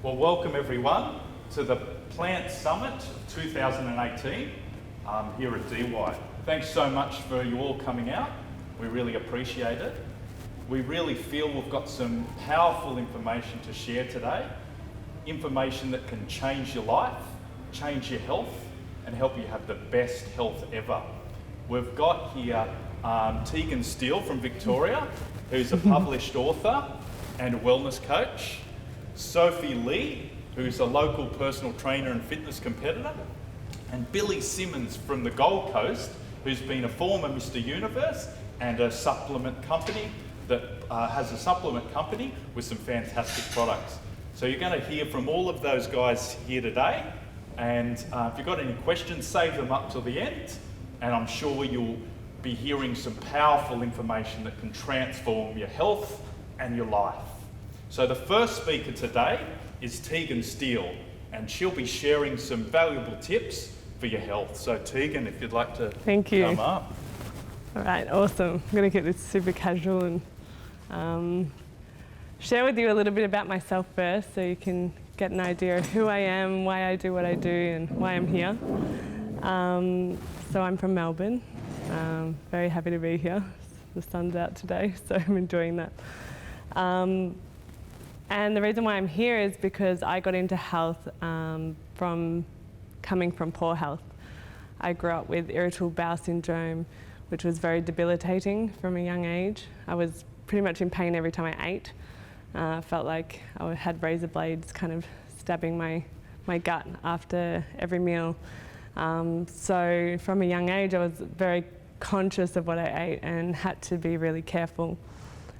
Well, welcome everyone to the Plant Summit of 2018 here at DY. Thanks so much for you all coming out. We really appreciate it. We really feel we've got some powerful information to share today. Information that can change your life, change your health, and help you have the best health ever. We've got here Tegan Steele from Victoria, who's a published author and a wellness coach. Sophie Lee, who's a local personal trainer and fitness competitor. And Billy Simmonds from the Gold Coast, who's been a former Mr. Universe and a supplement company that has a supplement company with some fantastic products. So you're going to hear from all of those guys here today. And if you've got any questions, save them up till the end. And I'm sure you'll be hearing some powerful information that can transform your health and your life. So the first speaker today is Tegan Steele, and she'll be sharing some valuable tips for your health. So Tegan, if you'd like to come up. All right, awesome. I'm going to keep this super casual and share with you a little bit about myself first so you can get an idea of who I am, why I do what I do, and why I'm here. So I'm from Melbourne. Very happy to be here. The sun's out today, so I'm enjoying that. And the reason why I'm here is because I got into health from coming from poor health. I grew up with irritable bowel syndrome, which was very debilitating from a young age. I was pretty much in pain every time I ate. Felt like I had razor blades kind of stabbing my gut after every meal. So from a young age, I was very conscious of what I ate and had to be really careful.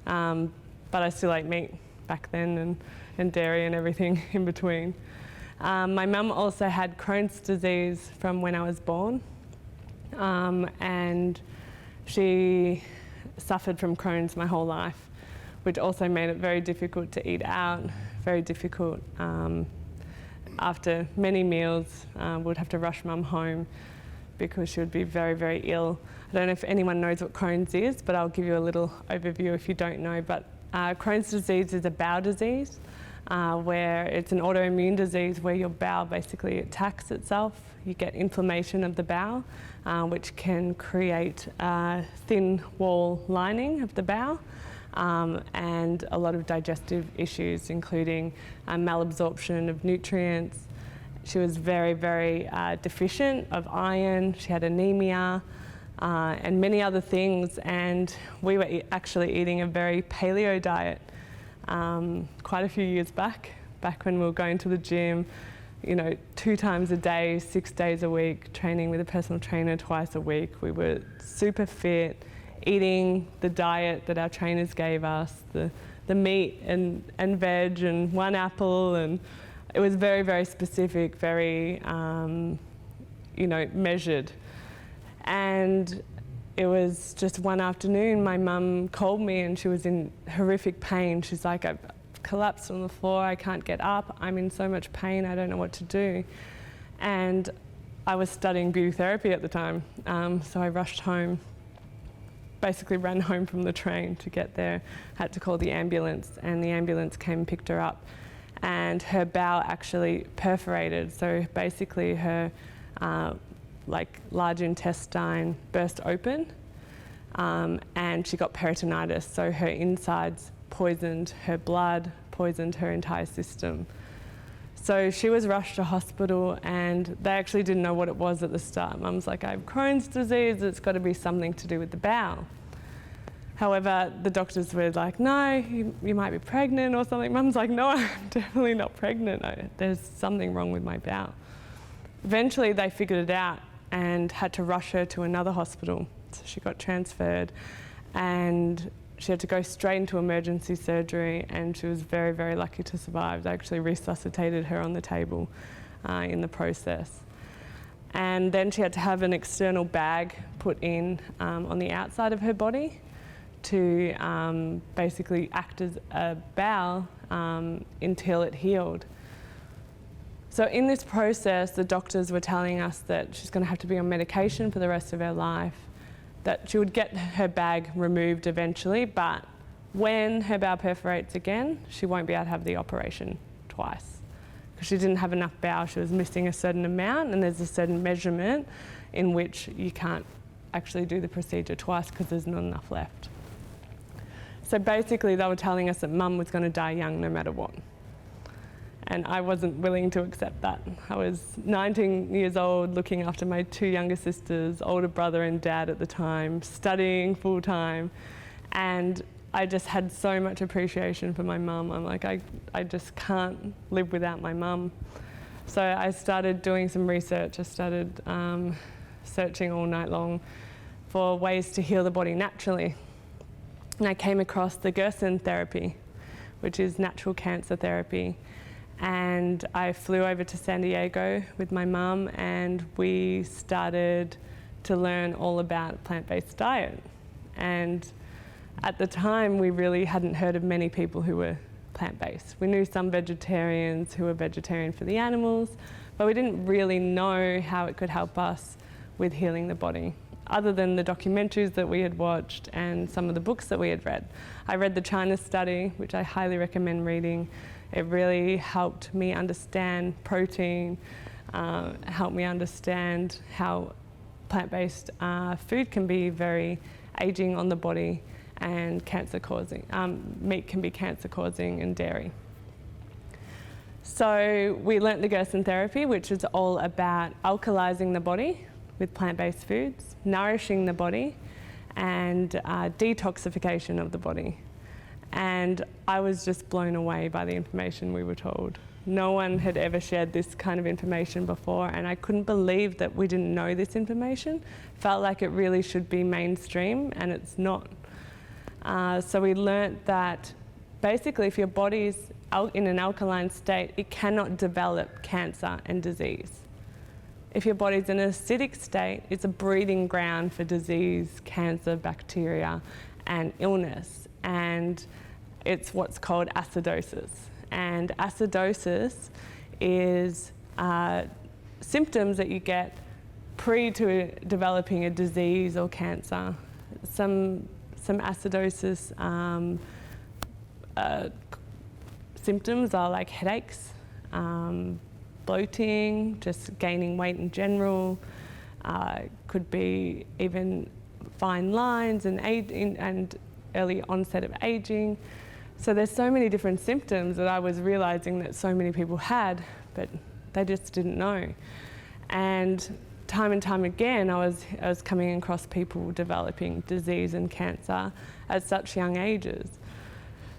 But I still ate meat back then and dairy and everything in between. My mum also had Crohn's disease from when I was born, and she suffered from Crohn's my whole life, which also made it very difficult to eat out, very difficult. After many meals, would have to rush mum home because she would be very, very ill. I don't know if anyone knows what Crohn's is, but I'll give you a little overview if you don't know. But Crohn's disease is a bowel disease where it's an autoimmune disease where your bowel basically attacks itself. You get inflammation of the bowel, which can create a thin wall lining of the bowel and a lot of digestive issues, including malabsorption of nutrients. She was very, very deficient of iron. She had anemia. And many other things, and we were actually eating a very paleo diet quite a few years back when we were going to the gym, 2 times a day, 6 days a week, training with a personal trainer twice a week. We were super fit, eating the diet that our trainers gave us, the meat and veg and 1 apple, and it was very, very specific, very, measured. And it was just one afternoon, my mum called me and she was in horrific pain. She's like, I've collapsed on the floor, I can't get up, I'm in so much pain, I don't know what to do. And I was studying beauty therapy at the time, so I rushed home, basically ran home from the train to get there, had to call the ambulance, and the ambulance came and picked her up. And her bowel actually perforated, so basically her large intestine burst open, and she got peritonitis, so her insides poisoned her blood, poisoned her entire system. So she was rushed to hospital, and they actually didn't know what it was at the start. Mum's like, I have Crohn's disease, it's got to be something to do with the bowel. However, the doctors were like, no, you might be pregnant or something. Mum's like, no, I'm definitely not pregnant. There's something wrong with my bowel. Eventually they figured it out and had to rush her to another hospital. So she got transferred and she had to go straight into emergency surgery, and she was very, very lucky to survive. They actually resuscitated her on the table in the process. And then she had to have an external bag put in on the outside of her body to basically act as a bowel until it healed. So in this process, the doctors were telling us that she's going to have to be on medication for the rest of her life, that she would get her bag removed eventually, but when her bowel perforates again, she won't be able to have the operation twice. because she didn't have enough bowel. She was missing a certain amount, and there's a certain measurement in which you can't actually do the procedure twice because there's not enough left. So basically they were telling us that Mum was going to die young no matter what. And I wasn't willing to accept that. I was 19 years old, looking after my 2 younger sisters, older brother and dad at the time, studying full time. And I just had so much appreciation for my mum. I'm like, I just can't live without my mum. So I started doing some research. I started searching all night long for ways to heal the body naturally. And I came across the Gerson therapy, which is natural cancer therapy. And I flew over to San Diego with my mum, and we started to learn all about plant-based diet. And at the time, we really hadn't heard of many people who were plant-based. We knew some vegetarians who were vegetarian for the animals, but we didn't really know how it could help us with healing the body, other than the documentaries that we had watched and some of the books that we had read. I read the China study, which I highly recommend reading. It really helped me understand protein, helped me understand how plant-based food can be very aging on the body and cancer-causing. Meat can be cancer-causing, and dairy. So we learnt the Gerson therapy, which is all about alkalizing the body with plant-based foods, nourishing the body, and detoxification of the body. And I was just blown away by the information we were told. No one had ever shared this kind of information before, and I couldn't believe that we didn't know this information. Felt like it really should be mainstream, and it's not. So we learnt that basically if your body's in an alkaline state, it cannot develop cancer and disease. If your body's in an acidic state, it's a breeding ground for disease, cancer, bacteria, and illness. And it's what's called acidosis. And acidosis is symptoms that you get pre to developing a disease or cancer. Some acidosis symptoms are like headaches, bloating, just gaining weight in general. Could be even fine lines and early onset of aging. So there's so many different symptoms that I was realizing that so many people had, but they just didn't know. And time again, I was coming across people developing disease and cancer at such young ages.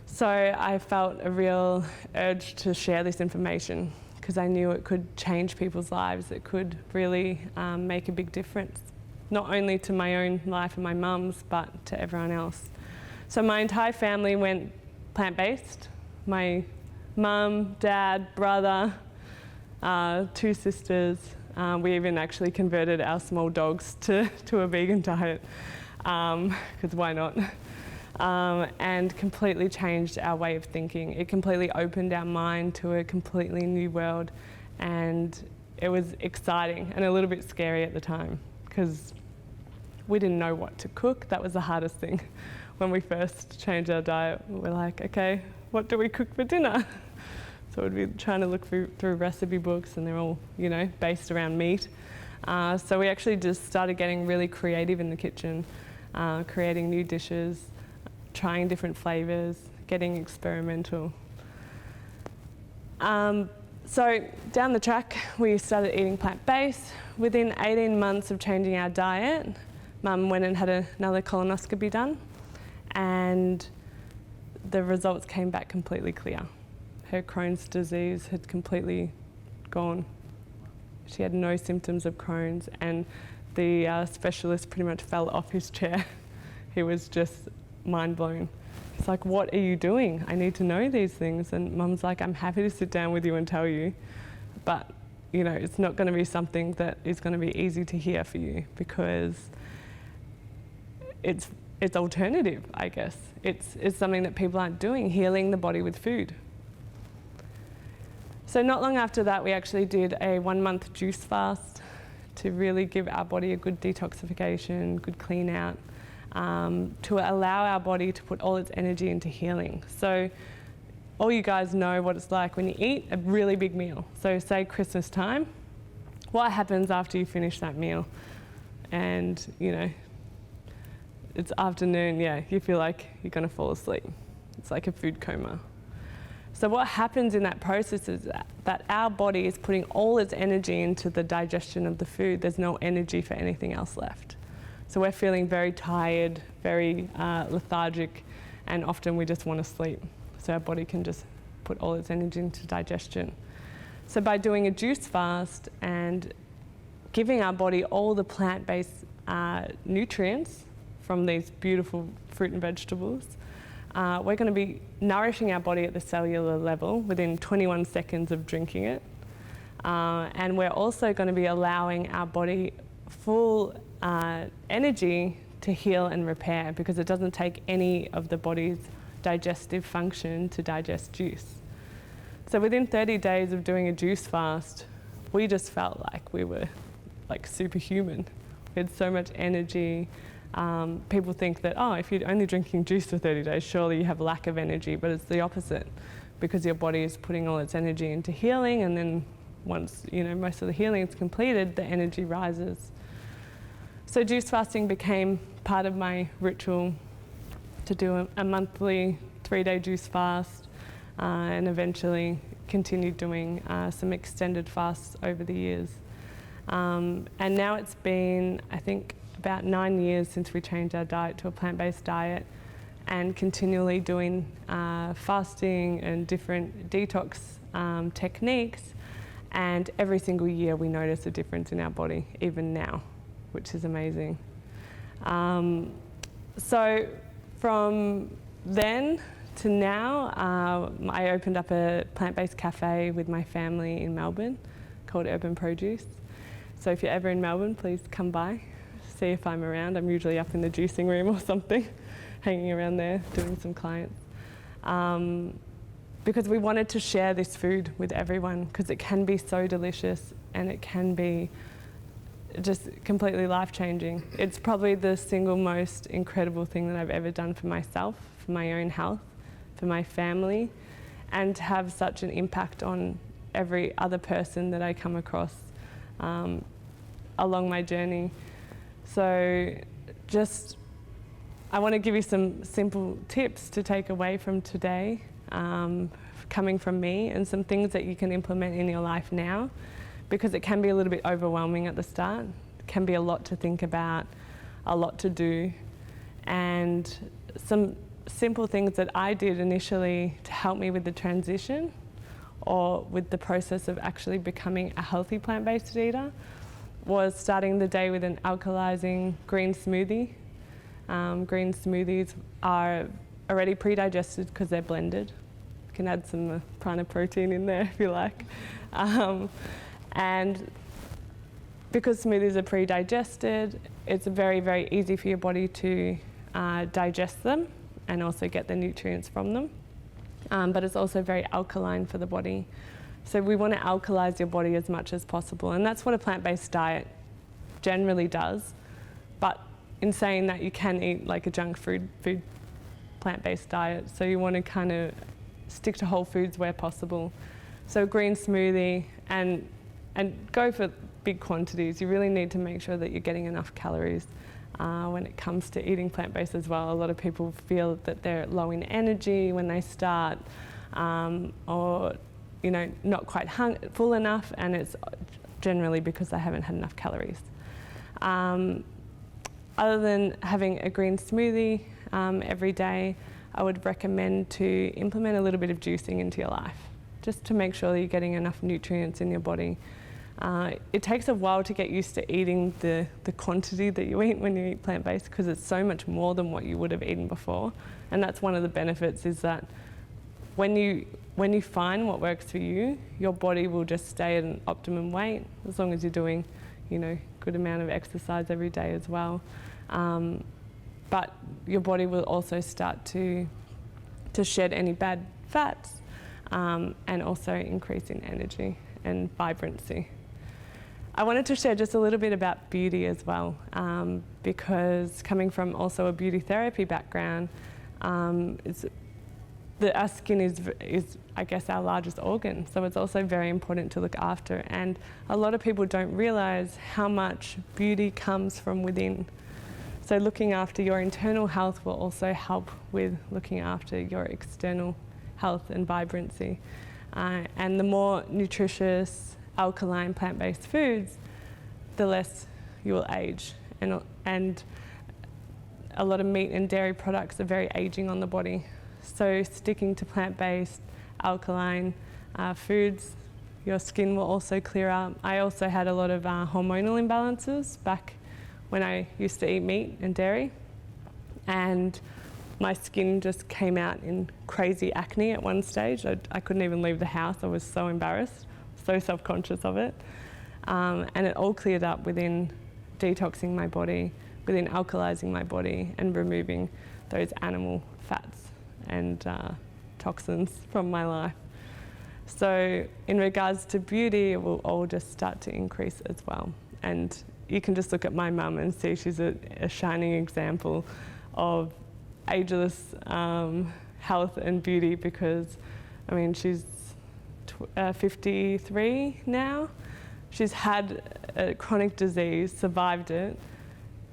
So I felt a real urge to share this information because I knew it could change people's lives. It could really make a big difference, not only to my own life and my mum's, but to everyone else. So my entire family went plant-based. My mum, dad, brother, 2 sisters. We even actually converted our small dogs to a vegan diet, because why not? And completely changed our way of thinking. It completely opened our mind to a completely new world, and it was exciting and a little bit scary at the time because we didn't know what to cook. That was the hardest thing. When we first changed our diet, we're like, okay, what do we cook for dinner? So we'd be trying to look through recipe books, and they're all, based around meat. So we actually just started getting really creative in the kitchen, creating new dishes, trying different flavors, getting experimental. So down the track, we started eating plant-based. Within 18 months of changing our diet, Mum went and had another colonoscopy done, and the results came back completely clear. Her Crohn's disease had completely gone. She had no symptoms of Crohn's, and the specialist pretty much fell off his chair. He was just mind blown. He's like, what are you doing? I need to know these things. And Mum's like, I'm happy to sit down with you and tell you, but it's not going to be something that is going to be easy to hear for you, because it's alternative, I guess. It's something that people aren't doing, healing the body with food. So not long after that, we actually did a 1-month juice fast to really give our body a good detoxification, good clean out, to allow our body to put all its energy into healing. So all you guys know what it's like when you eat a really big meal. So say Christmas time, what happens after you finish that meal? And, you know, it's afternoon, yeah, you feel like you're gonna fall asleep. It's like a food coma. So what happens in that process is that our body is putting all its energy into the digestion of the food. There's no energy for anything else left. So we're feeling very tired, very lethargic, and often we just want to sleep. So our body can just put all its energy into digestion. So by doing a juice fast and giving our body all the plant-based nutrients from these beautiful fruit and vegetables, we're going to be nourishing our body at the cellular level within 21 seconds of drinking it. And we're also going to be allowing our body full energy to heal and repair, because it doesn't take any of the body's digestive function to digest juice. So within 30 days of doing a juice fast, we just felt like we were like superhuman. We had so much energy. People think that, oh, if you're only drinking juice for 30 days, surely you have lack of energy, but it's the opposite, because your body is putting all its energy into healing, and then once, you know, most of the healing is completed, the energy rises. So juice fasting became part of my ritual to do a monthly 3-day juice fast, and eventually continued doing some extended fasts over the years. And now it's been, I think, about 9 years since we changed our diet to a plant-based diet, and continually doing fasting and different detox techniques, and every single year we notice a difference in our body, even now, which is amazing. So from then to now, I opened up a plant-based cafe with my family in Melbourne called Urban Produce. So if you're ever in Melbourne, please come by, see if I'm around. I'm usually up in the juicing room or something, hanging around there, doing some clients. Because we wanted to share this food with everyone, because it can be so delicious and it can be just completely life-changing. It's probably the single most incredible thing that I've ever done for myself, for my own health, for my family, and to have such an impact on every other person that I come across along my journey. So just, I want to give you some simple tips to take away from today, coming from me, and some things that you can implement in your life now, because it can be a little bit overwhelming at the start. It can be a lot to think about, a lot to do, and some simple things that I did initially to help me with the transition, or with the process of actually becoming a healthy plant-based eater, was starting the day with an alkalizing green smoothie. Green smoothies are already pre-digested because they're blended. You can add some prana protein in there if you like. And because smoothies are pre-digested, it's very, very easy for your body to digest them and also get the nutrients from them. But it's also very alkaline for the body. So we want to alkalize your body as much as possible, and that's what a plant-based diet generally does. But in saying that, you can eat like a junk food plant-based diet, so you want to kind of stick to whole foods where possible. So green smoothie, and go for big quantities. You really need to make sure that you're getting enough calories when it comes to eating plant-based as well. A lot of people feel that they're low in energy when they start, or you know, not quite full enough, and it's generally because they haven't had enough calories. Other than having a green smoothie every day, I would recommend to implement a little bit of juicing into your life, just to make sure that you're getting enough nutrients in your body. It takes a while to get used to eating the quantity that you eat when you eat plant-based, because it's so much more than what you would have eaten before. And that's one of the benefits, is that when you find what works for you, your body will just stay at an optimum weight, as long as you're doing, you know, good amount of exercise every day as well. But your body will also start to shed any bad fats, and also increase in energy and vibrancy. I wanted to share just a little bit about beauty as well, because coming from also a beauty therapy background, our skin is, I guess, our largest organ, so it's also very important to look after. And a lot of people don't realise how much beauty comes from within. So looking after your internal health will also help with looking after your external health and vibrancy. And the more nutritious, alkaline, plant-based foods, the less you will age. And a lot of meat and dairy products are very aging on the body. So sticking to plant-based, alkaline foods, your skin will also clear up. I also had a lot of hormonal imbalances back when I used to eat meat and dairy, and my skin just came out in crazy acne at one stage. I couldn't even leave the house. I was so embarrassed, so self-conscious of it. And it all cleared up within detoxing my body, within alkalizing my body and removing those animal fats and toxins from my life. So in regards to beauty, it will all just start to increase as well. And you can just look at my mum and see she's a shining example of ageless health and beauty, because I mean, she's 53 now. She's had a chronic disease, survived it,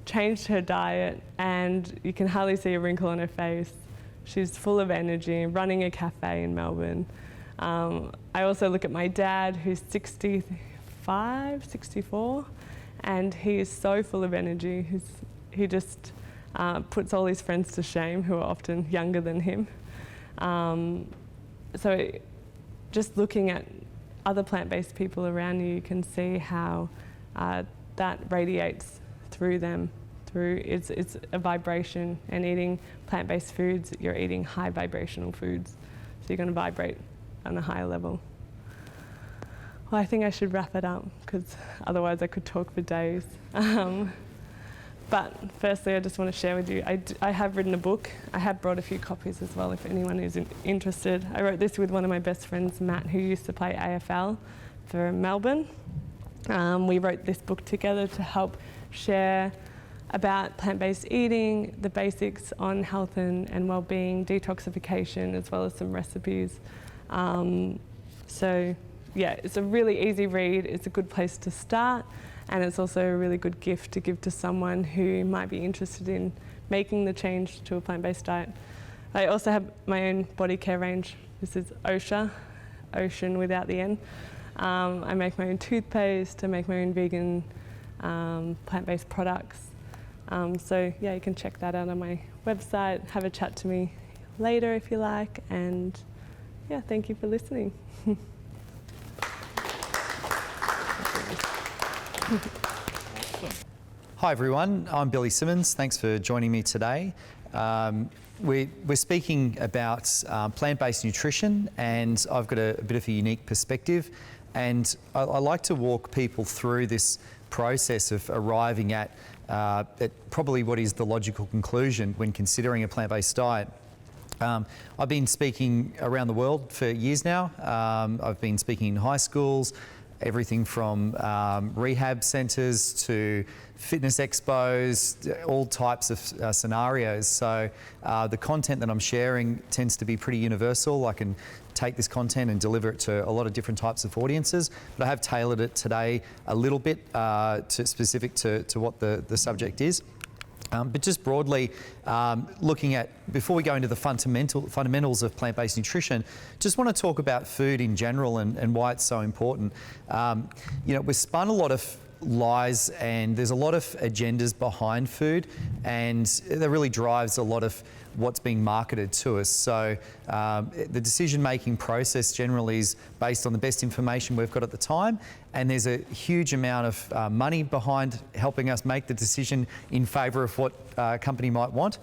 changed her diet, and you can hardly see a wrinkle on her face. She's full of energy, running a cafe in Melbourne. I also look at my dad, who's 65, 64, and he is so full of energy. He just puts all his friends to shame, who are often younger than him. So just looking at other plant-based people around you, you can see how that radiates through them. It's a vibration, and eating plant-based foods, you're eating high vibrational foods. So you're going to vibrate on a higher level. Well, I think I should wrap it up, because otherwise I could talk for days. But firstly, I just want to share with you, I have written a book. I have brought a few copies as well if anyone is interested. I wrote this with one of my best friends, Matt, who used to play AFL for Melbourne. We wrote this book together to help share about plant-based eating, the basics on health and well-being, detoxification, as well as some recipes. So yeah, it's a really easy read. It's a good place to start, and it's also a really good gift to give to someone who might be interested in making the change to a plant-based diet. I also have my own body care range. This is OSHA, ocean without the N. I make my own toothpaste, I make my own vegan plant-based products. So yeah, you can check that out on my website, have a chat to me later if you like, and yeah, thank you for listening. Hi everyone, I'm Billy Simmonds. Thanks for joining me today. We're speaking about plant-based nutrition, and I've got a bit of a unique perspective, and I like to walk people through this process of arriving at probably what is the logical conclusion when considering a plant-based diet. I've been speaking around the world for years now. I've been speaking in high schools, everything from rehab centres to fitness expos, all types of scenarios. So the content that I'm sharing tends to be pretty universal. I can take this content and deliver it to a lot of different types of audiences, but I have tailored it today a little bit specific to what the subject is. But just broadly, looking at, before we go into the fundamentals of plant-based nutrition, just want to talk about food in general and why it's so important. You know, we've spun a lot of lies, and there's a lot of agendas behind food, and that really drives a lot of what's being marketed to us. So the decision-making process generally is based on the best information we've got at the time, and there's a huge amount of money behind helping us make the decision in favour of what a company might want.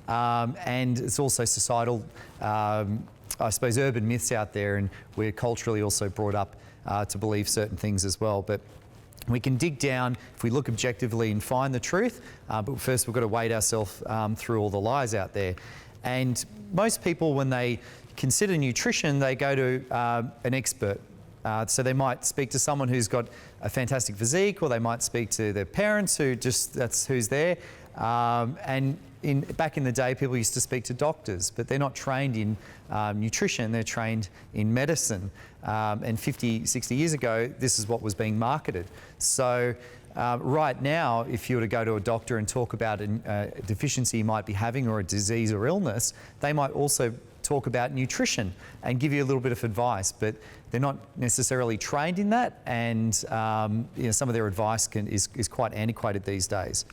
And it's also societal, I suppose, urban myths out there, and we're culturally also brought up to believe certain things as well. But we can dig down if we look objectively and find the truth, but first we've got to wade ourselves through all the lies out there. And most people, when they consider nutrition, they go to an expert. So they might speak to someone who's got a fantastic physique, or they might speak to their parents who just, that's who's there. And back in the day, people used to speak to doctors, but they're not trained in nutrition, they're trained in medicine. And 50, 60 years ago, this is what was being marketed. So right now, if you were to go to a doctor and talk about a deficiency you might be having or a disease or illness, they might also talk about nutrition and give you a little bit of advice, but they're not necessarily trained in that, and some of their advice is quite antiquated these days.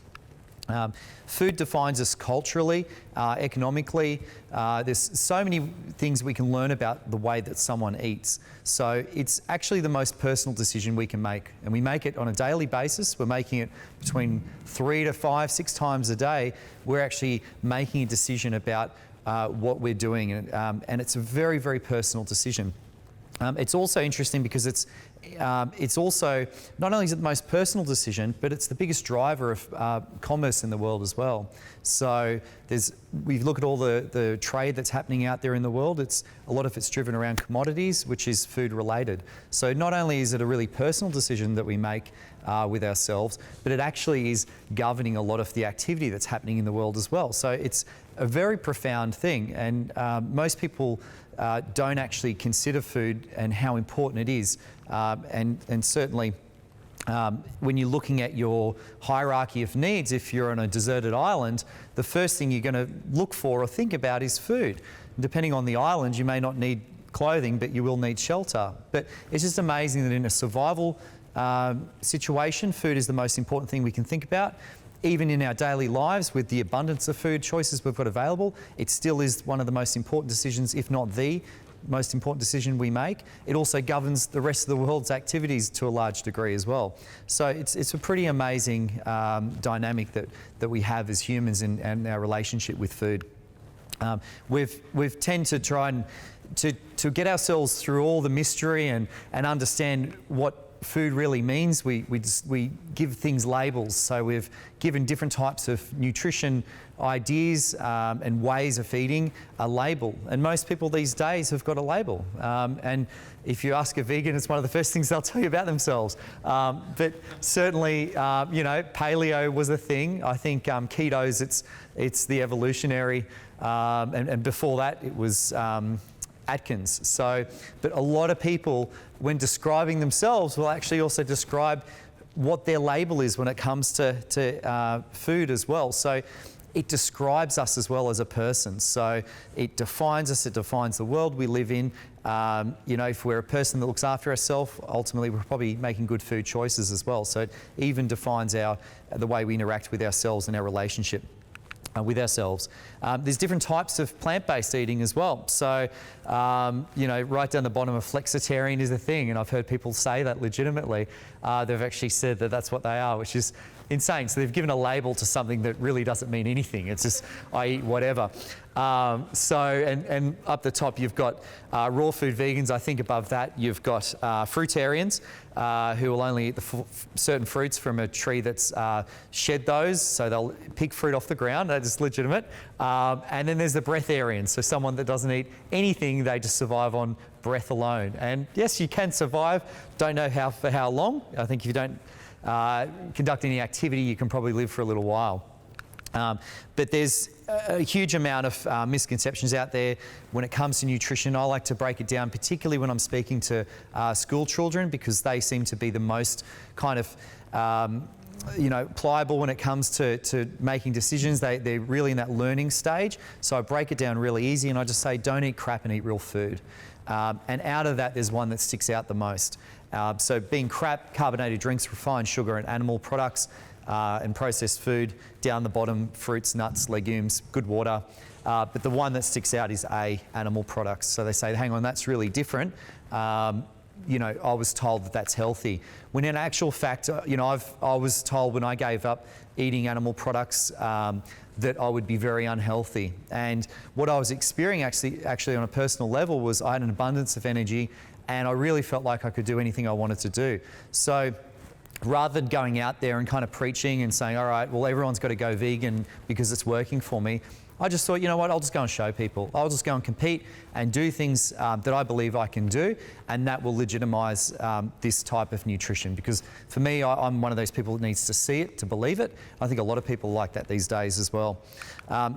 Food defines us culturally, economically. There's so many things we can learn about the way that someone eats. So it's actually the most personal decision we can make, and we make it on a daily basis. We're making it between 3 to 5, 6 times a day. We're actually making a decision about what we're doing, and it's a very, very personal decision. It's also interesting because it's also, not only is it the most personal decision, but it's the biggest driver of commerce in the world as well. So we look at all the trade that's happening out there in the world, a lot of it's driven around commodities, which is food related. So not only is it a really personal decision that we make with ourselves, but it actually is governing a lot of the activity that's happening in the world as well. So it's a very profound thing, and most people don't actually consider food and how important it is. And certainly when you're looking at your hierarchy of needs, if you're on a deserted island, the first thing you're going to look for or think about is food. Depending on the island, you may not need clothing, but you will need shelter. But it's just amazing that in a survival situation, food is the most important thing we can think about. Even in our daily lives, with the abundance of food choices we've got available, it still is one of the most important decisions, if not the most important decision we make. It also governs the rest of the world's activities to a large degree as well. So it's a pretty amazing dynamic that we have as humans and our relationship with food. We've tend to try and to get ourselves through all the mystery and understand what food really means. We give things labels. So we've given different types of nutrition ideas and ways of eating a label. And most people these days have got a label. And if you ask a vegan, it's one of the first things they'll tell you about themselves. But certainly, paleo was a thing. I think ketos, it's the evolutionary, and before that it was Atkins. So, but a lot of people, when describing themselves, will actually also describe what their label is when it comes to food as well. So it describes us as well as a person. So it defines us, it defines the world we live in. If we're a person that looks after ourselves, ultimately we're probably making good food choices as well. So it even defines the way we interact with ourselves and our relationship with ourselves. There's different types of plant-based eating as well. So, right down the bottom of flexitarian is a thing, and I've heard people say that legitimately. They've actually said that that's what they are, which is insane. So they've given a label to something that really doesn't mean anything. It's just, I eat whatever. And up the top you've got raw food vegans. I think above that you've got fruitarians who will only eat certain fruits from a tree that's shed those, so they'll pick fruit off the ground. That is legitimate. And then there's the breatharians, so someone that doesn't eat anything, they just survive on breath alone. And yes, you can survive. Don't know for how long. I think if you don't conduct any activity, you can probably live for a little while. But there's a huge amount of misconceptions out there when it comes to nutrition. I like to break it down, particularly when I'm speaking to school children, because they seem to be the most kind of pliable when it comes to making decisions. They're really in that learning stage. So I break it down really easy and I just say, don't eat crap and eat real food. And out of that, there's one that sticks out the most. So being crap, carbonated drinks, refined sugar and animal products, and processed food. Down the bottom, fruits, nuts, legumes, good water. But the one that sticks out is animal products. So they say, hang on, that's really different. I was told that that's healthy. When in actual fact, I was told when I gave up eating animal products that I would be very unhealthy. And what I was experiencing actually on a personal level was I had an abundance of energy and I really felt like I could do anything I wanted to do. So rather than going out there and kind of preaching and saying, all right, well, everyone's got to go vegan because it's working for me, I just thought, you know what, I'll just go and show people. I'll just go and compete and do things that I believe I can do, and that will legitimise this type of nutrition. Because for me, I'm one of those people that needs to see it to believe it. I think a lot of people like that these days as well.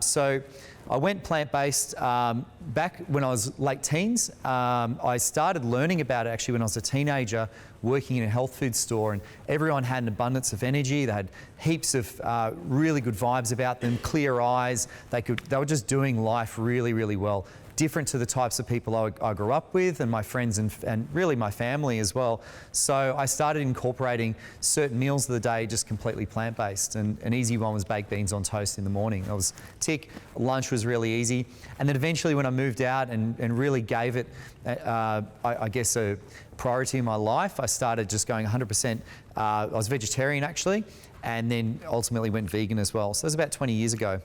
So I went plant-based back when I was late teens. I started learning about it actually when I was a teenager, working in a health food store, and everyone had an abundance of energy. They had heaps of really good vibes about them, clear eyes. They were just doing life really, really well. Different to the types of people I grew up with, and my friends and really my family as well. So I started incorporating certain meals of the day just completely plant-based, and an easy one was baked beans on toast in the morning. I was tick. Lunch was really easy, and then eventually when I moved out and really gave it, I guess, a priority in my life, I started just going 100%. I was vegetarian actually, and then ultimately went vegan as well. So that was about 20 years ago.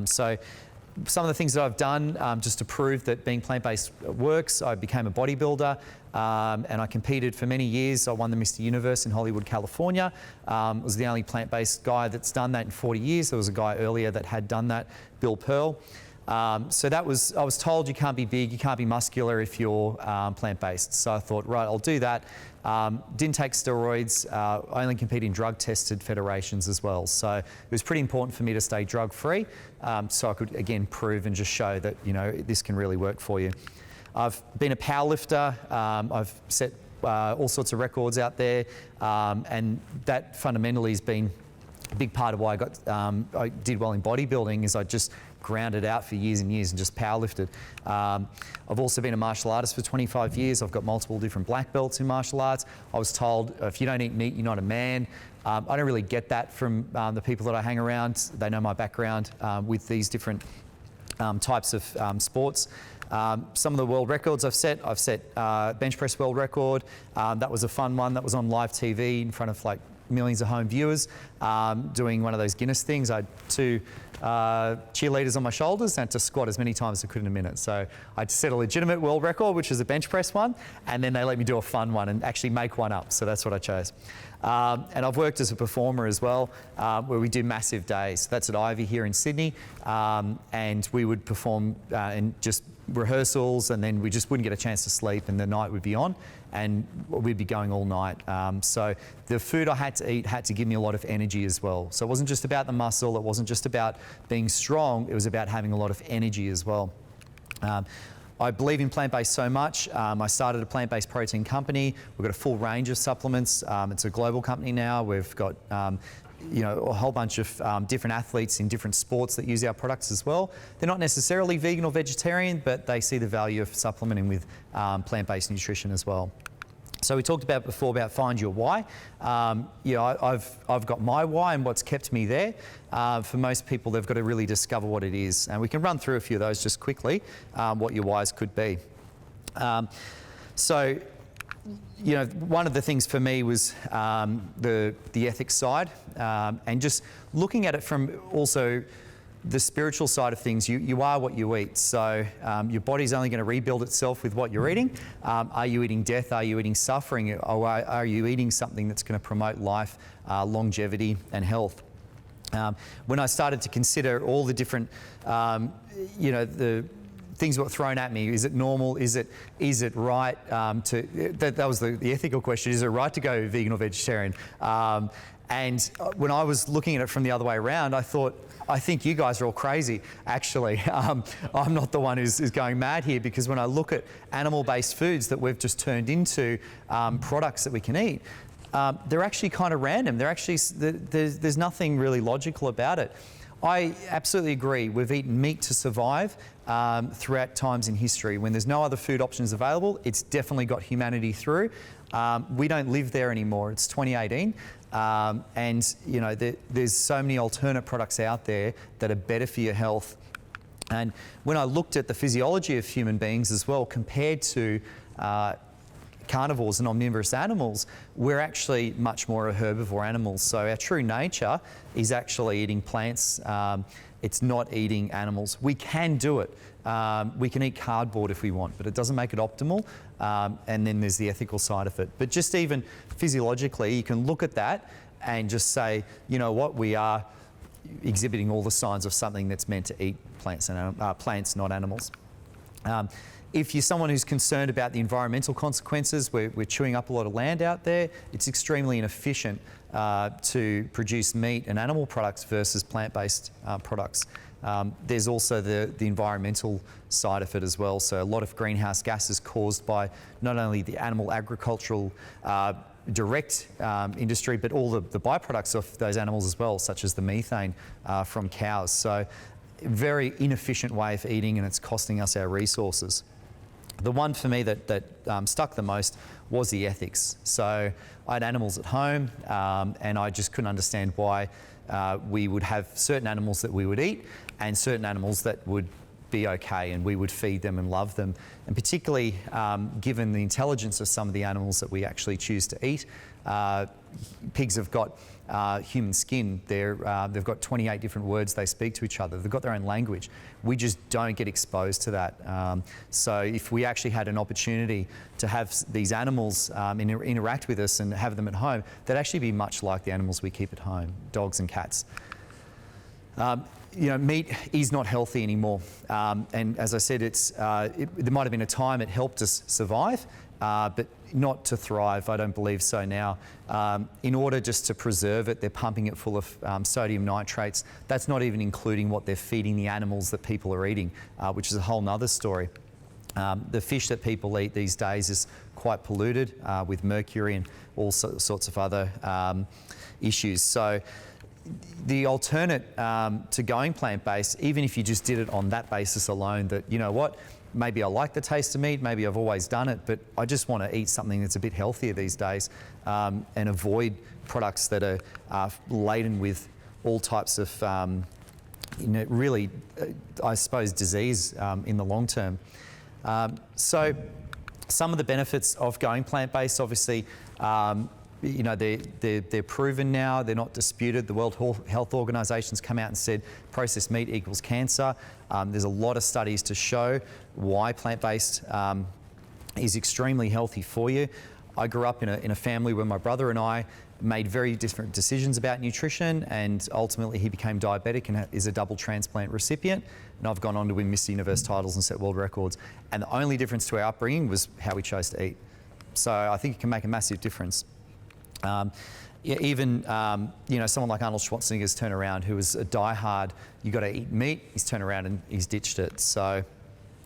So some of the things that I've done just to prove that being plant-based works, I became a bodybuilder, and I competed for many years. I won the Mr. Universe in Hollywood, California. Was the only plant-based guy that's done that in 40 years. There was a guy earlier that had done that, Bill Pearl. So that was, I was told you can't be big, you can't be muscular if you're plant-based. So I thought, right, I'll do that. Didn't take steroids. I only compete in drug-tested federations as well. So it was pretty important for me to stay drug-free, so I could again prove and just show that, you know, this can really work for you. I've been a powerlifter. I've set all sorts of records out there, and that fundamentally has been a big part of why I did well in bodybuilding. Is I just grounded out for years and years and just powerlifted. I've also been a martial artist for 25 years. I've got multiple different black belts in martial arts. I was told, if you don't eat meat, you're not a man. I don't really get that from the people that I hang around. They know my background with these different types of sports. Some of the world records I've set bench press world record. That was a fun one. That was on live TV in front of like millions of home viewers, doing one of those Guinness things. I had 2 cheerleaders on my shoulders and had to squat as many times as I could in a minute. So I had to set a legitimate world record, which is a bench press one, and then they let me do a fun one and actually make one up. So that's what I chose. And I've worked as a performer as well, where we do massive days. That's at Ivy here in Sydney, and we would perform in just rehearsals, and then we just wouldn't get a chance to sleep, and the night would be on, and we'd be going all night. So the food I had to eat had to give me a lot of energy as well. So it wasn't just about the muscle, it wasn't just about being strong, it was about having a lot of energy as well. I believe in plant-based so much. I started a plant-based protein company. We've got a full range of supplements. It's a global company now. We've got you know, a whole bunch of different athletes in different sports that use our products as well. They're not necessarily vegan or vegetarian, but they see the value of supplementing with plant-based nutrition as well. So we talked about before about find your why. You know, I've got my why and what's kept me there. For most people, they've got to really discover what it is, and we can run through a few of those just quickly. What your whys could be. So, you know, one of the things for me was the ethics side, and just looking at it from also the spiritual side of things. You are what you eat, so your body's only going to rebuild itself with what you're eating. Are you eating death? Are you eating suffering? Or are you eating something that's going to promote life, longevity and health? When I started to consider all the different, you know, the things that were thrown at me, is it normal? Is it right that was the ethical question, is it right to go vegan or vegetarian? And when I was looking at it from the other way around, I thought, I think you guys are all crazy, actually. I'm not the one who's going mad here, because when I look at animal-based foods that we've just turned into products that we can eat, they're actually kind of random. They're actually, there's nothing really logical about it. I absolutely agree. We've eaten meat to survive throughout times in history. When there's no other food options available, it's definitely got humanity through. We don't live there anymore. It's 2018. And you know, there's so many alternate products out there that are better for your health. And when I looked at the physiology of human beings as well, compared to carnivores and omnivorous animals, we're actually much more a herbivore animals. So our true nature is actually eating plants. It's not eating animals. We can do it. We can eat cardboard if we want, but it doesn't make it optimal. And then there's the ethical side of it. But just even physiologically, you can look at that and just say, you know what, we are exhibiting all the signs of something that's meant to eat plants, and plants, not animals. If you're someone who's concerned about the environmental consequences, we're chewing up a lot of land out there. It's extremely inefficient to produce meat and animal products versus plant-based products. There's also the environmental side of it as well. So a lot of greenhouse gases caused by not only the animal agricultural direct industry, but all the byproducts of those animals as well, such as the methane from cows. So very inefficient way of eating, and it's costing us our resources. The one for me that stuck the most was the ethics. So I had animals at home, and I just couldn't understand why we would have certain animals that we would eat and certain animals that would be okay, and we would feed them and love them. And particularly given the intelligence of some of the animals that we actually choose to eat. Pigs have got human skin. They've got 28 different words they speak to each other. They've got their own language. We just don't get exposed to that. So if we actually had an opportunity to have these animals interact with us and have them at home, they'd actually be much like the animals we keep at home, dogs and cats. Meat is not healthy anymore. And as I said, there might have been a time it helped us survive, but not to thrive. I don't believe so now. In order just to preserve it, they're pumping it full of sodium nitrates. That's not even including what they're feeding the animals that people are eating, which is a whole nother story. The fish that people eat these days is quite polluted with mercury and all sorts of other issues. So the alternate to going plant-based, even if you just did it on that basis alone, that, you know what, maybe I like the taste of meat, maybe I've always done it, but I just want to eat something that's a bit healthier these days, and avoid products that are laden with all types of, really, I suppose, disease in the long term. So some of the benefits of going plant-based, obviously, they're proven now, they're not disputed. The World Health Organization's come out and said processed meat equals cancer. There's a lot of studies to show why plant-based is extremely healthy for you. I grew up in a family where my brother and I made very different decisions about nutrition, and ultimately he became diabetic and is a double transplant recipient. And I've gone on to win Miss Universe titles and set world records. And the only difference to our upbringing was how we chose to eat. So I think it can make a massive difference. Even someone like Arnold Schwarzenegger's turnaround, who was a diehard, you got to eat meat, he's turned around and he's ditched it. So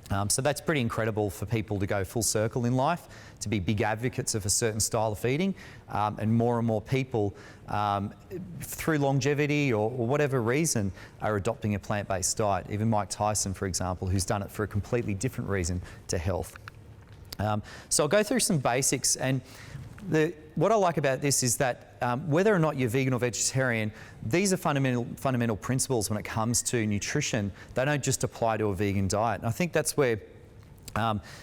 that's pretty incredible for people to go full circle in life, to be big advocates of a certain style of eating, and more people through longevity or whatever reason are adopting a plant-based diet. Even Mike Tyson, for example, who's done it for a completely different reason to health. So I'll go through some basics, and what I like about this is that whether or not you're vegan or vegetarian, these are fundamental principles when it comes to nutrition. They don't just apply to a vegan diet. And I think that's where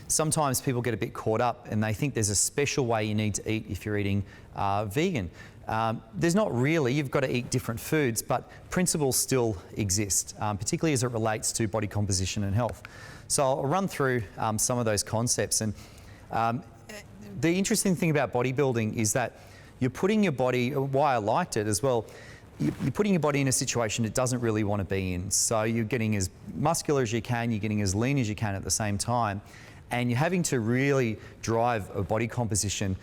sometimes people get a bit caught up and they think there's a special way you need to eat if you're eating vegan. There's not really. You've got to eat different foods, but principles still exist, particularly as it relates to body composition and health. So I'll run through some of those concepts. And the interesting thing about bodybuilding is that you're putting your body, why I liked it as well, you're putting your body in a situation it doesn't really want to be in. So you're getting as muscular as you can, you're getting as lean as you can at the same time, and you're having to really drive a body composition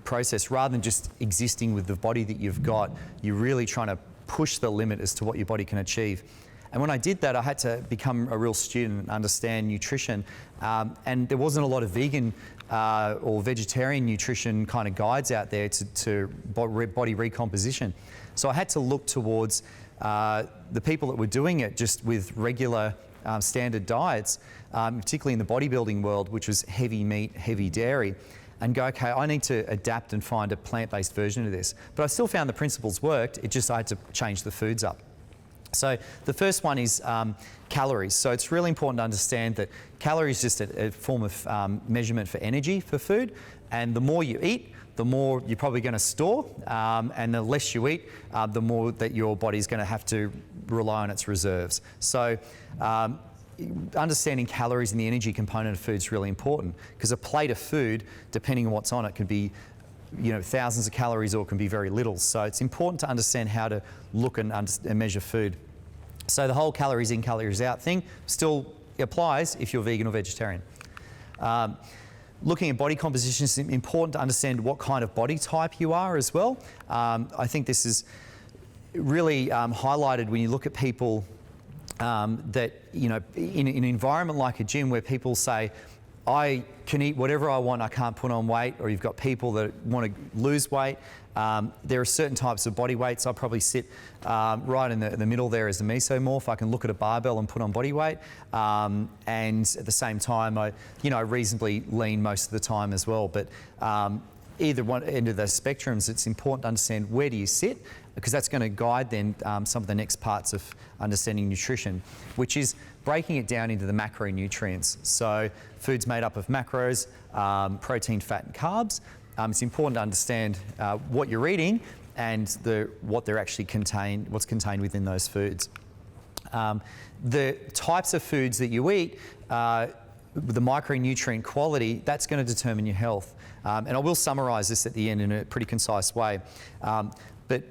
process rather than just existing with the body that you've got. You're really trying to push the limit as to what your body can achieve. And when I did that, I had to become a real student and understand nutrition. And there wasn't a lot of vegan or vegetarian nutrition kind of guides out there to body recomposition. So I had to look towards the people that were doing it just with regular standard diets, particularly in the bodybuilding world, which was heavy meat, heavy dairy, and go, okay, I need to adapt and find a plant-based version of this. But I still found the principles worked, it just I had to change the foods up. So the first one is calories. So it's really important to understand that calories is just a form of measurement for energy for food, and the more you eat, the more you're probably going to store, and the less you eat, the more that your body's going to have to rely on its reserves. So understanding calories and the energy component of food is really important, because a plate of food, depending on what's on it, could be thousands of calories or can be very little. So it's important to understand how to look and measure food. So the whole calories in, calories out thing still applies if you're vegan or vegetarian. Looking at body composition, it's important to understand what kind of body type you are as well. I think this is really highlighted when you look at people that, in an environment like a gym where people say, I can eat whatever I want, I can't put on weight, or you've got people that want to lose weight. There are certain types of body weights. I probably sit right in the middle there as the mesomorph. I can look at a barbell and put on body weight, and at the same time, I reasonably lean most of the time as well. But either one end of those spectrums, it's important to understand where do you sit, because that's going to guide then some of the next parts of understanding nutrition, which is breaking it down into the macronutrients. So foods made up of macros, protein, fat and carbs. It's important to understand what you're eating and what they're actually what's contained within those foods. The types of foods that you eat, the micronutrient quality, that's going to determine your health. And I will summarise this at the end in a pretty concise way. But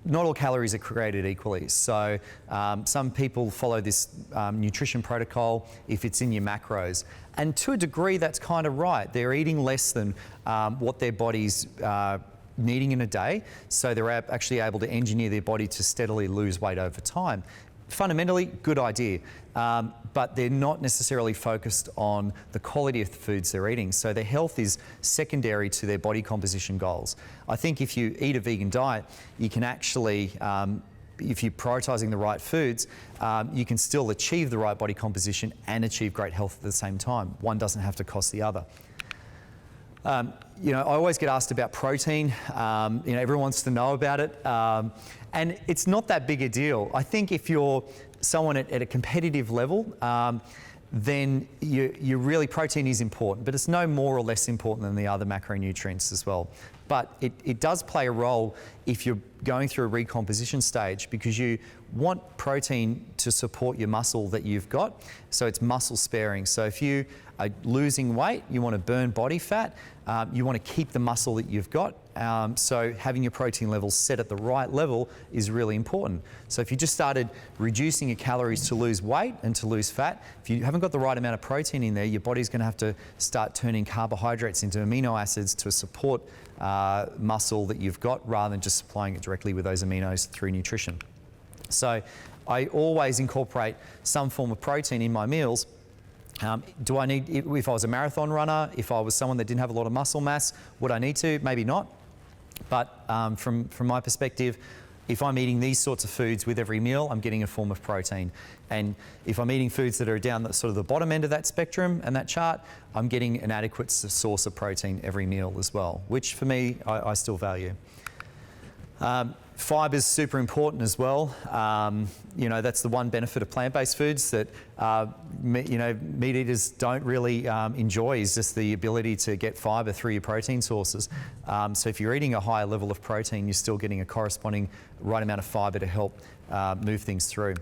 not all calories are created equally. So some people follow this nutrition protocol if it's in your macros. And to a degree, that's kind of right. They're eating less than what their body's needing in a day. So they're actually able to engineer their body to steadily lose weight over time. Fundamentally, good idea. But they're not necessarily focused on the quality of the foods they're eating. So their health is secondary to their body composition goals. I think if you eat a vegan diet, you can actually, if you're prioritising the right foods, you can still achieve the right body composition and achieve great health at the same time. One doesn't have to cost the other. I always get asked about protein. Everyone wants to know about it. And it's not that big a deal. I think if you're someone at a competitive level, then protein is important, but it's no more or less important than the other macronutrients as well. But it does play a role if you're going through a recomposition stage, because you want protein to support your muscle that you've got. So it's muscle sparing. So if you are losing weight, you want to burn body fat, you want to keep the muscle that you've got. So having your protein levels set at the right level is really important. So if you just started reducing your calories to lose weight and to lose fat, if you haven't got the right amount of protein in there, your body's going to have to start turning carbohydrates into amino acids to support muscle that you've got, rather than just supplying it directly with those aminos through nutrition. So I always incorporate some form of protein in my meals. Do I need, if I was a marathon runner, if I was someone that didn't have a lot of muscle mass, would I need to? Maybe not. But from my perspective, if I'm eating these sorts of foods with every meal, I'm getting a form of protein. And if I'm eating foods that are down the sort of the bottom end of that spectrum and that chart, I'm getting an adequate source of protein every meal as well, which for me, I still value. Fibre is super important as well. That's the one benefit of plant-based foods that meat eaters don't really enjoy, is just the ability to get fibre through your protein sources. So if you're eating a higher level of protein, you're still getting a corresponding right amount of fibre to help move things through.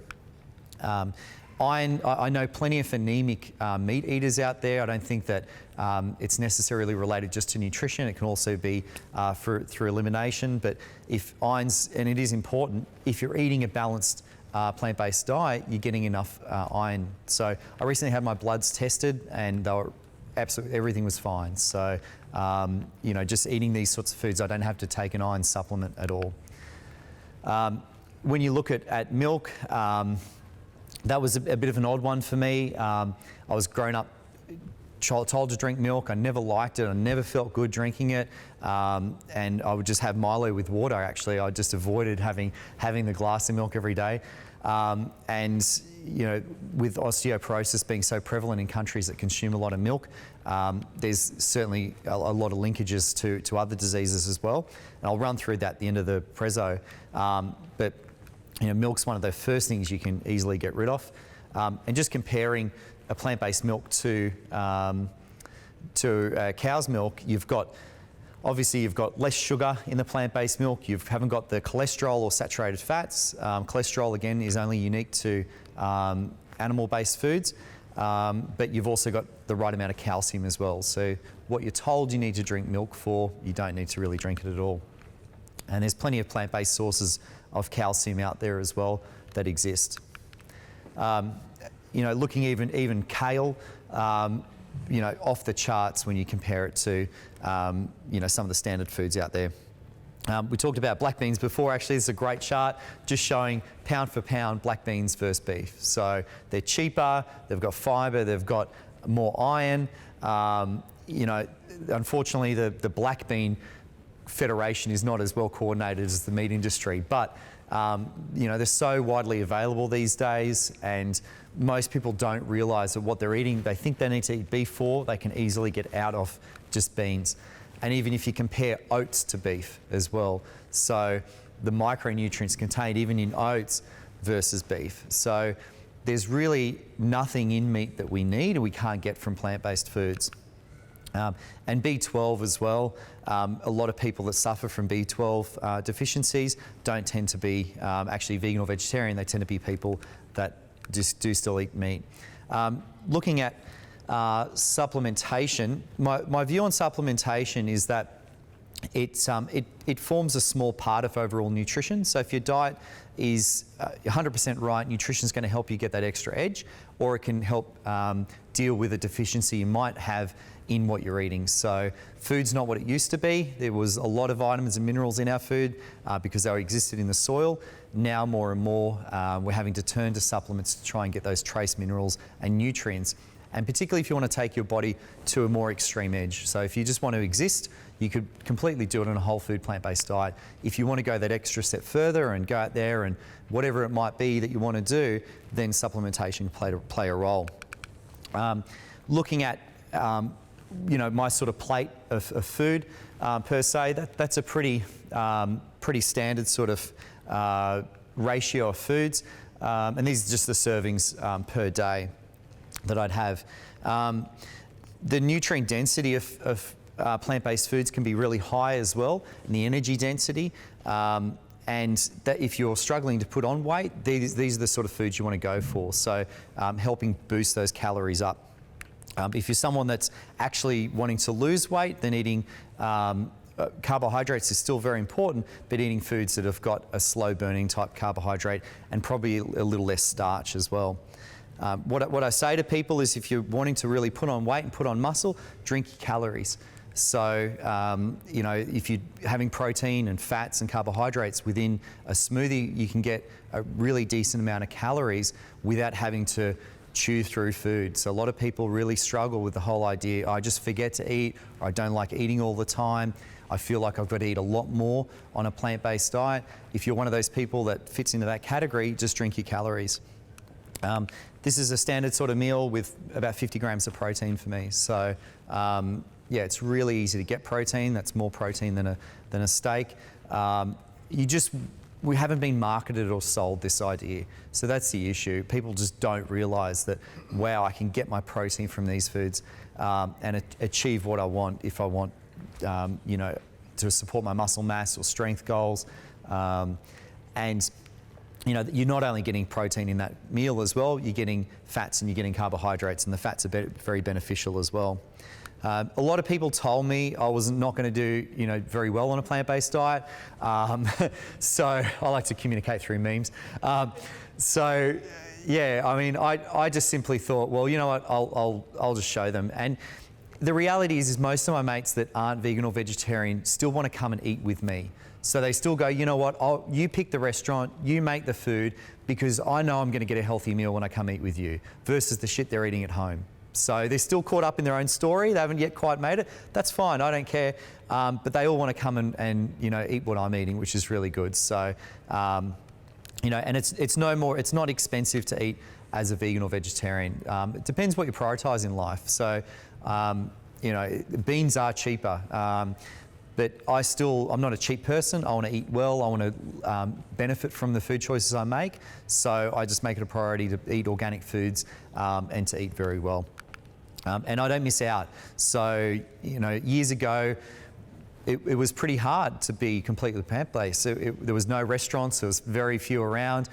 I know plenty of anemic meat eaters out there. I don't think that it's necessarily related just to nutrition. It can also be through elimination. But if iron's, and it is important, if you're eating a balanced plant-based diet, you're getting enough iron. So I recently had my bloods tested, and they were absolutely, everything was fine. So just eating these sorts of foods, I don't have to take an iron supplement at all. When you look at milk, that was a bit of an odd one for me. I was grown up told to drink milk. I never liked it. I never felt good drinking it. And I would just have Milo with water, actually. I just avoided having the glass of milk every day. And with osteoporosis being so prevalent in countries that consume a lot of milk, there's certainly a lot of linkages to other diseases as well. And I'll run through that at the end of the prezzo. But milk's one of the first things you can easily get rid of. And just comparing a plant-based milk to cow's milk, you've got less sugar in the plant-based milk. You haven't got the cholesterol or saturated fats. Cholesterol, again, is only unique to animal-based foods. but you've also got the right amount of calcium as well. So what you're told you need to drink milk for, you don't need to really drink it at all. And there's plenty of plant-based sources of calcium out there as well that exist. Looking even kale, off the charts when you compare it to, some of the standard foods out there. We talked about black beans before. Actually, this is a great chart just showing pound for pound black beans versus beef. So they're cheaper, they've got fibre, they've got more iron. Unfortunately, the black bean federation is not as well coordinated as the meat industry, but they're so widely available these days, and most people don't realise that what they're eating, they think they need to eat beef for, they can easily get out of just beans. And even if you compare oats to beef as well, so the micronutrients contained even in oats versus beef. So there's really nothing in meat that we need and we can't get from plant-based foods. And B12 as well. A lot of people that suffer from B12 deficiencies don't tend to be actually vegan or vegetarian. They tend to be people that just do still eat meat. Looking at supplementation, my view on supplementation is that it forms a small part of overall nutrition. So if your diet is 100% right, nutrition is going to help you get that extra edge, or it can help deal with a deficiency you might have in what you're eating. So food's not what it used to be. There was a lot of vitamins and minerals in our food because they existed in the soil. Now more and more we're having to turn to supplements to try and get those trace minerals and nutrients. And particularly if you want to take your body to a more extreme edge. So if you just want to exist, you could completely do it on a whole food plant-based diet. If you want to go that extra step further and go out there and whatever it might be that you want to do, then supplementation play a role. Looking at my sort of plate of food per se, that's a pretty standard sort of ratio of foods, and these are just the servings per day that I'd have. The nutrient density of plant-based foods can be really high as well, and the energy density. And that if you're struggling to put on weight, these are the sort of foods you want to go for. So helping boost those calories up. If you're someone that's actually wanting to lose weight, then eating carbohydrates is still very important, but eating foods that have got a slow burning type carbohydrate and probably a little less starch as well. What I say to people is if you're wanting to really put on weight and put on muscle, drink your calories. So, if you're having protein and fats and carbohydrates within a smoothie, you can get a really decent amount of calories without having to chew through food. So a lot of people really struggle with the whole idea, I just forget to eat, or I don't like eating all the time. I feel like I've got to eat a lot more on a plant-based diet. If you're one of those people that fits into that category, just drink your calories. This is a standard sort of meal with about 50 grams of protein for me. So it's really easy to get protein. That's more protein than a steak. We haven't been marketed or sold this idea. So that's the issue. People just don't realise that, wow, I can get my protein from these foods and achieve what I want if I want, to support my muscle mass or strength goals. You're not only getting protein in that meal as well, you're getting fats and you're getting carbohydrates, and the fats are very beneficial as well. A lot of people told me I was not going to do, very well on a plant-based diet. So I like to communicate through memes. I just simply thought, well, you know what, I'll just show them. And the reality is most of my mates that aren't vegan or vegetarian still want to come and eat with me. So they still go, you know what, you pick the restaurant, you make the food, because I know I'm going to get a healthy meal when I come eat with you, versus the shit they're eating at home. So they're still caught up in their own story. They haven't yet quite made it. That's fine. I don't care. But they all want to come and eat what I'm eating, which is really good. So, and it's no more. It's not expensive to eat as a vegan or vegetarian. It depends what you prioritise in life. So, beans are cheaper. But I'm not a cheap person. I want to eat well. I want to benefit from the food choices I make. So I just make it a priority to eat organic foods and to eat very well. And I don't miss out. So, years ago, it was pretty hard to be completely plant-based. So there was no restaurants. There was very few around.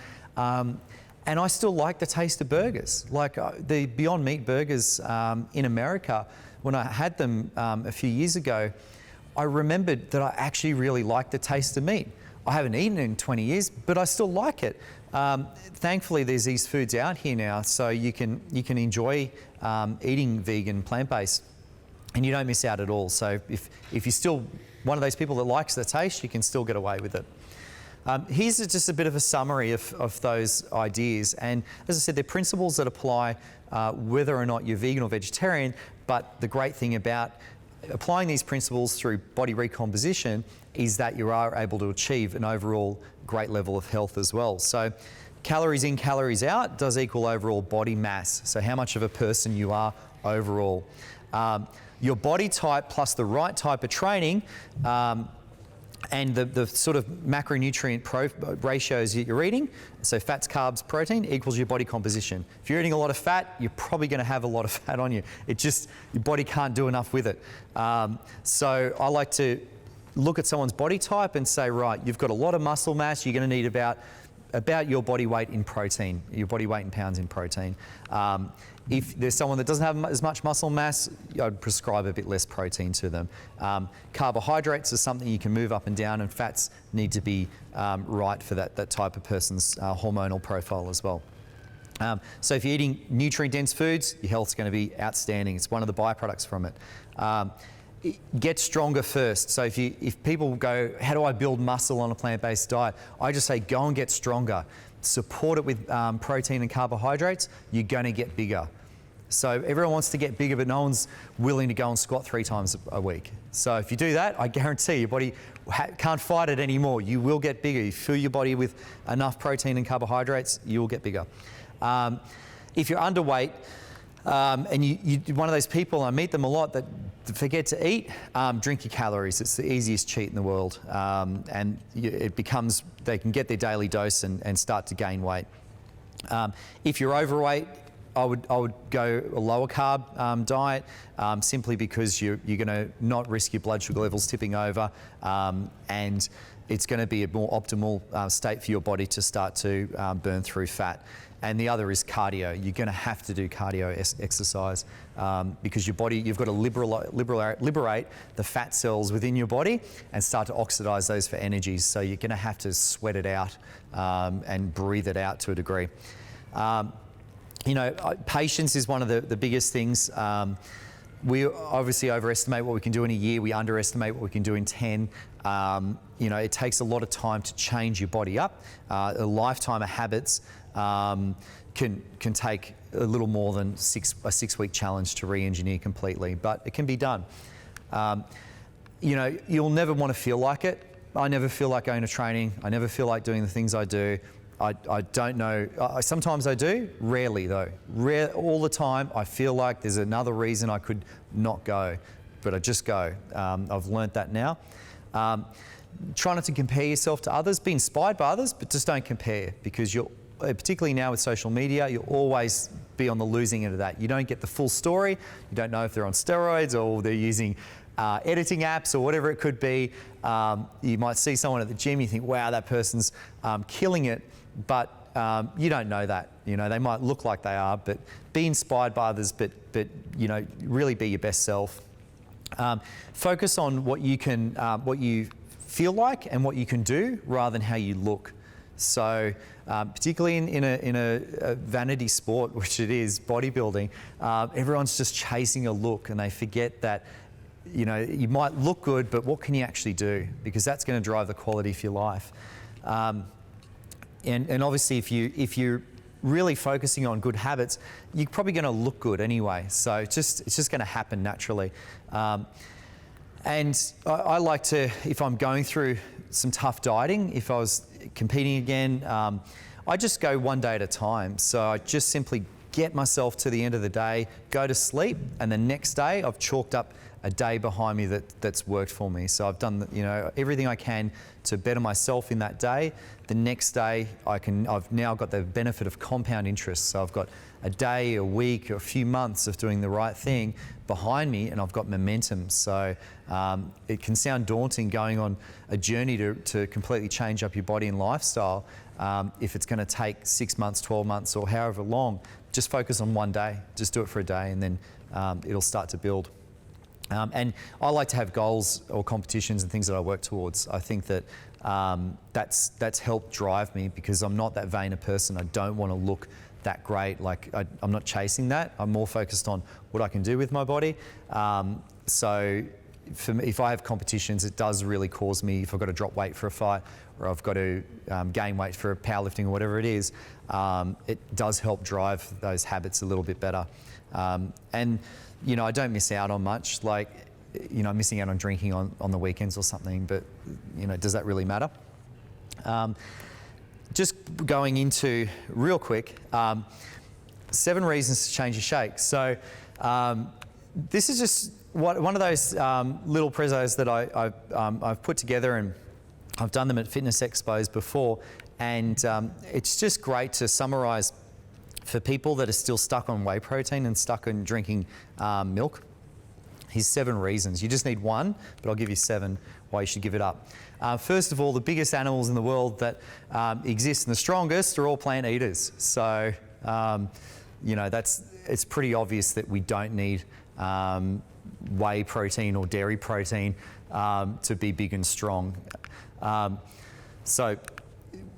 And I still like the taste of burgers. Like the Beyond Meat burgers in America, when I had them a few years ago, I remembered that I actually really like the taste of meat. I haven't eaten it in 20 years, but I still like it. Thankfully, there's these foods out here now, so you can enjoy eating vegan, plant-based, and you don't miss out at all. So if you're still one of those people that likes the taste, you can still get away with it. Here's just a bit of a summary of those ideas. And as I said, they're principles that apply whether or not you're vegan or vegetarian. But the great thing about applying these principles through body recomposition is that you are able to achieve an overall great level of health as well. So calories in, calories out does equal overall body mass. So how much of a person you are overall. Your body type plus the right type of training and the sort of macronutrient ratios that you're eating, so fats, carbs, protein, equals your body composition. If you're eating a lot of fat, you're probably going to have a lot of fat on you. It just, your body can't do enough with it. So I like to look at someone's body type and say, right, you've got a lot of muscle mass, you're going to need about your body weight in protein, your body weight in pounds in protein. If there's someone that doesn't have as much muscle mass, I'd prescribe a bit less protein to them. Carbohydrates are something you can move up and down, and fats need to be right for that type of person's hormonal profile as well. So if you're eating nutrient-dense foods, your health's going to be outstanding. It's one of the byproducts from it. Get stronger first. So if people go, how do I build muscle on a plant-based diet? I just say, go and get stronger. Support it with protein and carbohydrates, you're going to get bigger. So everyone wants to get bigger, but no one's willing to go and squat 3 times a week. So if you do that, I guarantee your body can't fight it anymore. You will get bigger. You fill your body with enough protein and carbohydrates, you will get bigger. If you're underweight, and you're one of those people, I meet them a lot, that forget to eat, drink your calories. It's the easiest cheat in the world. And they can get their daily dose and start to gain weight. If you're overweight, I would go a lower carb diet, simply because you're going to not risk your blood sugar levels tipping over, and it's going to be a more optimal state for your body to start to burn through fat. And the other is cardio. You're going to have to do cardio exercise because your body, you've got to liberate the fat cells within your body and start to oxidize those for energies. So you're going to have to sweat it out and breathe it out to a degree. Patience is one of the biggest things. We obviously overestimate what we can do in a year. We underestimate what we can do in 10. It takes a lot of time to change your body up. A lifetime of habits can take a little more than a 6-week challenge to re-engineer completely, but it can be done. You'll never want to feel like it. I never feel like going to training. I never feel like doing the things I do. I don't know. Sometimes I do, rarely though. All the time I feel like there's another reason I could not go, but I just go. I've learnt that now. Try not to compare yourself to others. Be inspired by others, but just don't compare, because particularly now with social media, you'll always be on the losing end of that. You don't get the full story. You don't know if they're on steroids or they're using editing apps or whatever it could be. You might see someone at the gym, you think, wow, that person's killing it, but you don't know that. They might look like they are, but be inspired by others, but really be your best self. Focus on what you feel like and what you can do rather than how you look. So particularly in a vanity sport, which it is, bodybuilding, everyone's just chasing a look, and they forget that you might look good, but what can you actually do? Because that's going to drive the quality of your life. And obviously, if you're really focusing on good habits, you're probably going to look good anyway. So it's just going to happen naturally. And I like to, if I'm going through some tough dieting, if I was competing again, I just go one day at a time. So I just simply get myself to the end of the day, go to sleep, and the next day I've chalked up a day behind me that's worked for me. So I've done everything I can to better myself in that day. The next day I've now got the benefit of compound interest. So I've got a day, a week, a few months of doing the right thing behind me, and I've got momentum. So it can sound daunting going on a journey to completely change up your body and lifestyle, If it's going to take 6 months, 12 months, or however long, just focus on one day. Just do it for a day, and then it'll start to build. And I like to have goals or competitions and things that I work towards. I think that that's helped drive me, because I'm not that vain a person. I don't want to look that great. Like, I'm not chasing that. I'm more focused on what I can do with my body. So for me, if I have competitions, it does really cause me, if I've got to drop weight for a fight, or I've got to gain weight for powerlifting or whatever it is, it does help drive those habits a little bit better. And, you know, I don't miss out on much. Like, you know, I'm missing out on drinking on the weekends or something, but, you know, does that really matter? Just going into, real quick, 7 reasons to change your shake. So this is just one of those little prezos that I've put together, and I've done them at fitness expos before, and it's just great to summarise for people that are still stuck on whey protein and stuck on drinking milk. Here's 7 reasons. You just need one, but I'll give you 7 why you should give it up. First of all, the biggest animals in the world that exist and the strongest are all plant eaters. So, you know, it's pretty obvious that we don't need whey protein or dairy protein to be big and strong. So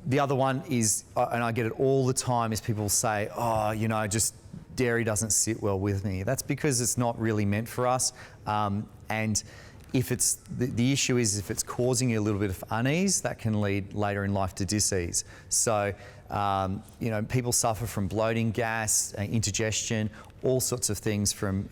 the other one is, and I get it all the time, is people say, oh, you know, just dairy doesn't sit well with me. That's because it's not really meant for us. And if it's, the issue is if it's causing you a little bit of unease, that can lead later in life to disease. So, you know, people suffer from bloating, gas, indigestion, all sorts of things from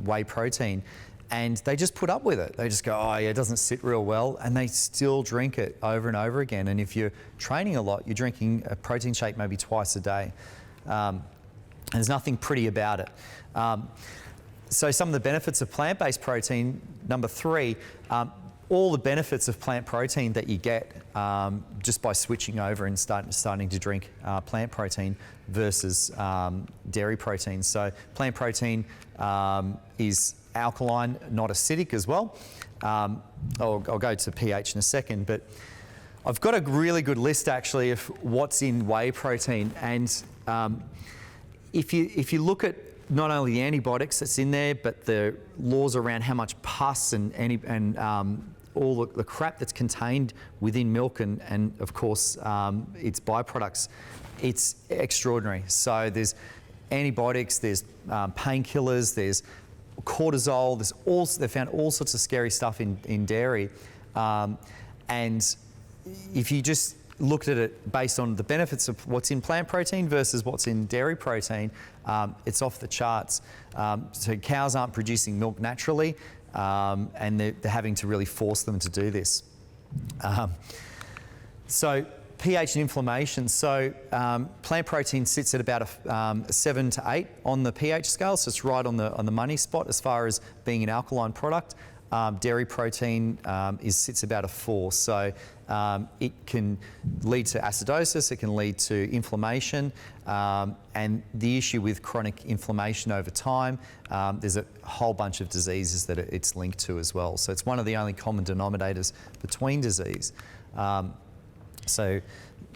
whey protein. And they just put up with it. They just go, oh yeah, it doesn't sit real well, and they still drink it over and over again. And if you're training a lot, you're drinking a protein shake maybe twice a day. There's nothing pretty about it. So some of the benefits of plant-based protein, number 3, all the benefits of plant protein that you get just by switching over and starting to drink plant protein versus dairy protein. So plant protein is alkaline, not acidic as well. I'll go to pH in a second, but I've got a really good list actually of what's in whey protein. And if you look at not only the antibiotics that's in there, but the laws around how much pus and all the crap that's contained within milk and of course its byproducts, it's extraordinary. So there's antibiotics, there's painkillers, there's cortisol, they found all sorts of scary stuff in dairy. And if you just looked at it based on the benefits of what's in plant protein versus what's in dairy protein, it's off the charts. So cows aren't producing milk naturally, and they're having to really force them to do this. So pH and inflammation. So plant protein sits at about a 7 to 8 on the pH scale, so it's right on the money spot as far as being an alkaline product. Dairy protein sits about a 4, so it can lead to acidosis, it can lead to inflammation, and the issue with chronic inflammation over time, there's a whole bunch of diseases that it's linked to as well. So it's one of the only common denominators between disease. So,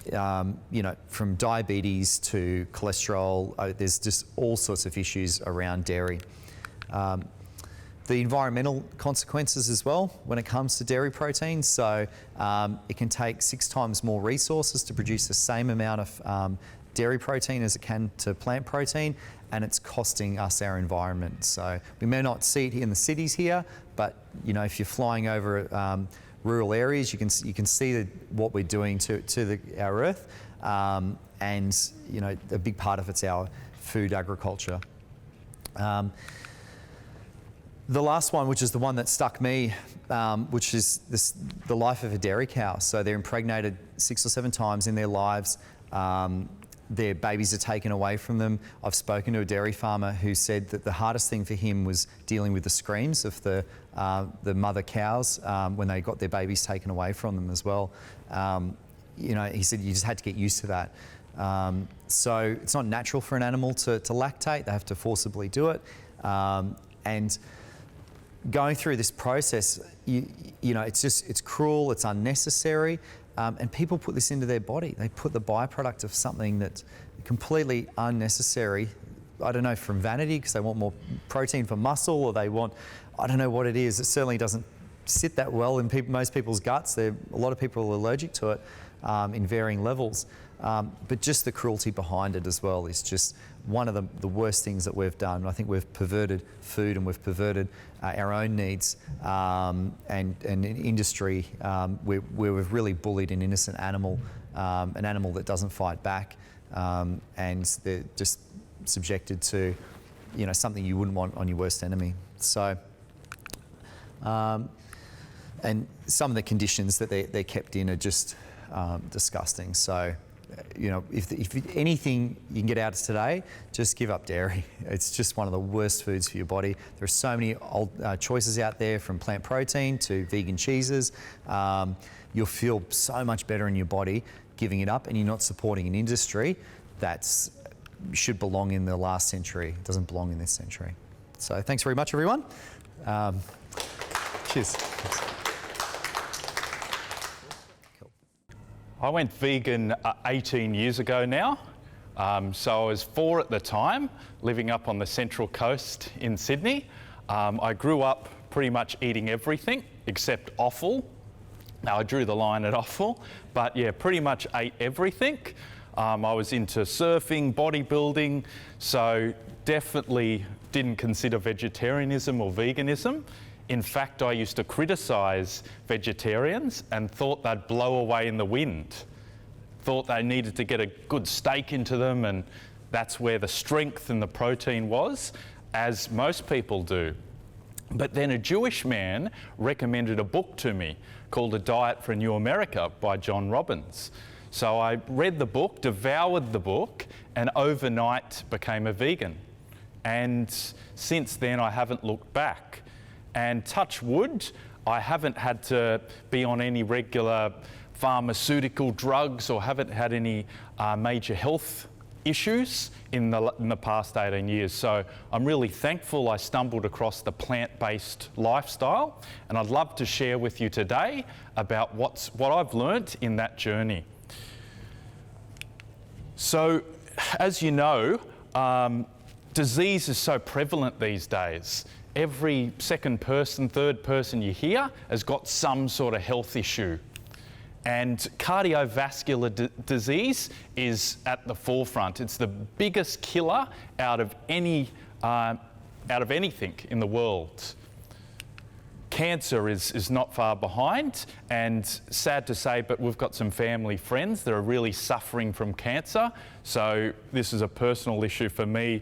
you know, from diabetes to cholesterol, there's just all sorts of issues around dairy. The environmental consequences as well when it comes to dairy protein. So it can take 6 times more resources to produce the same amount of dairy protein as it can to plant protein, and it's costing us our environment. So we may not see it in the cities here, but you know, if you're flying over rural areas, you can see what we're doing to our earth, and you know, a big part of it's our food agriculture. The last one, which is the one that stuck me, which is the life of a dairy cow. So they're impregnated 6 or 7 times in their lives. Their babies are taken away from them. I've spoken to a dairy farmer who said that the hardest thing for him was dealing with the screams of the mother cows when they got their babies taken away from them as well. You know, he said you just had to get used to that. So it's not natural for an animal to lactate. They have to forcibly do it. And going through this process, you know, it's cruel, it's unnecessary, and people put this into their body. They put the byproduct of something that's completely unnecessary. I don't know, from vanity, because they want more protein for muscle, or they want, I don't know what it is. It certainly doesn't sit that well in most people's guts. A lot of people are allergic to it in varying levels. But just the cruelty behind it as well is just one of the worst things that we've done. I think we've perverted food, and we've perverted our own needs, and in industry where we've really bullied an innocent animal, an animal that doesn't fight back, and they're just subjected to, something you wouldn't want on your worst enemy. So, and some of the conditions that they're kept in are just disgusting. So, if anything you can get out of today, just give up dairy. It's just one of the worst foods for your body. There are so many choices out there, from plant protein to vegan cheeses. You'll feel so much better in your body giving it up, and you're not supporting an industry that's should belong in the last century. It doesn't belong in this century. So thanks very much, everyone. Cheers. I went vegan 18 years ago now. So I was 4 at the time, living up on the Central Coast in Sydney. I grew up pretty much eating everything except offal. Now, I drew the line at offal, but yeah, pretty much ate everything. I was into surfing, bodybuilding, so definitely didn't consider vegetarianism or veganism. In fact, I used to criticise vegetarians and thought they'd blow away in the wind. Thought they needed to get a good steak into them, and that's where the strength and the protein was, as most people do. But then a Jewish man recommended a book to me called A Diet for a New America by John Robbins. So I read the book, devoured the book, and overnight became a vegan. And since then, I haven't looked back. And touch wood, I haven't had to be on any regular pharmaceutical drugs, or haven't had any major health issues in the past 18 years. So I'm really thankful I stumbled across the plant-based lifestyle, and I'd love to share with you today about what I've learnt in that journey. So, as you know, disease is so prevalent these days. Every second person, third person you hear has got some sort of health issue. And cardiovascular disease is at the forefront. It's the biggest killer out of anything in the world. Cancer is not far behind, and sad to say, but we've got some family friends that are really suffering from cancer. So this is a personal issue for me.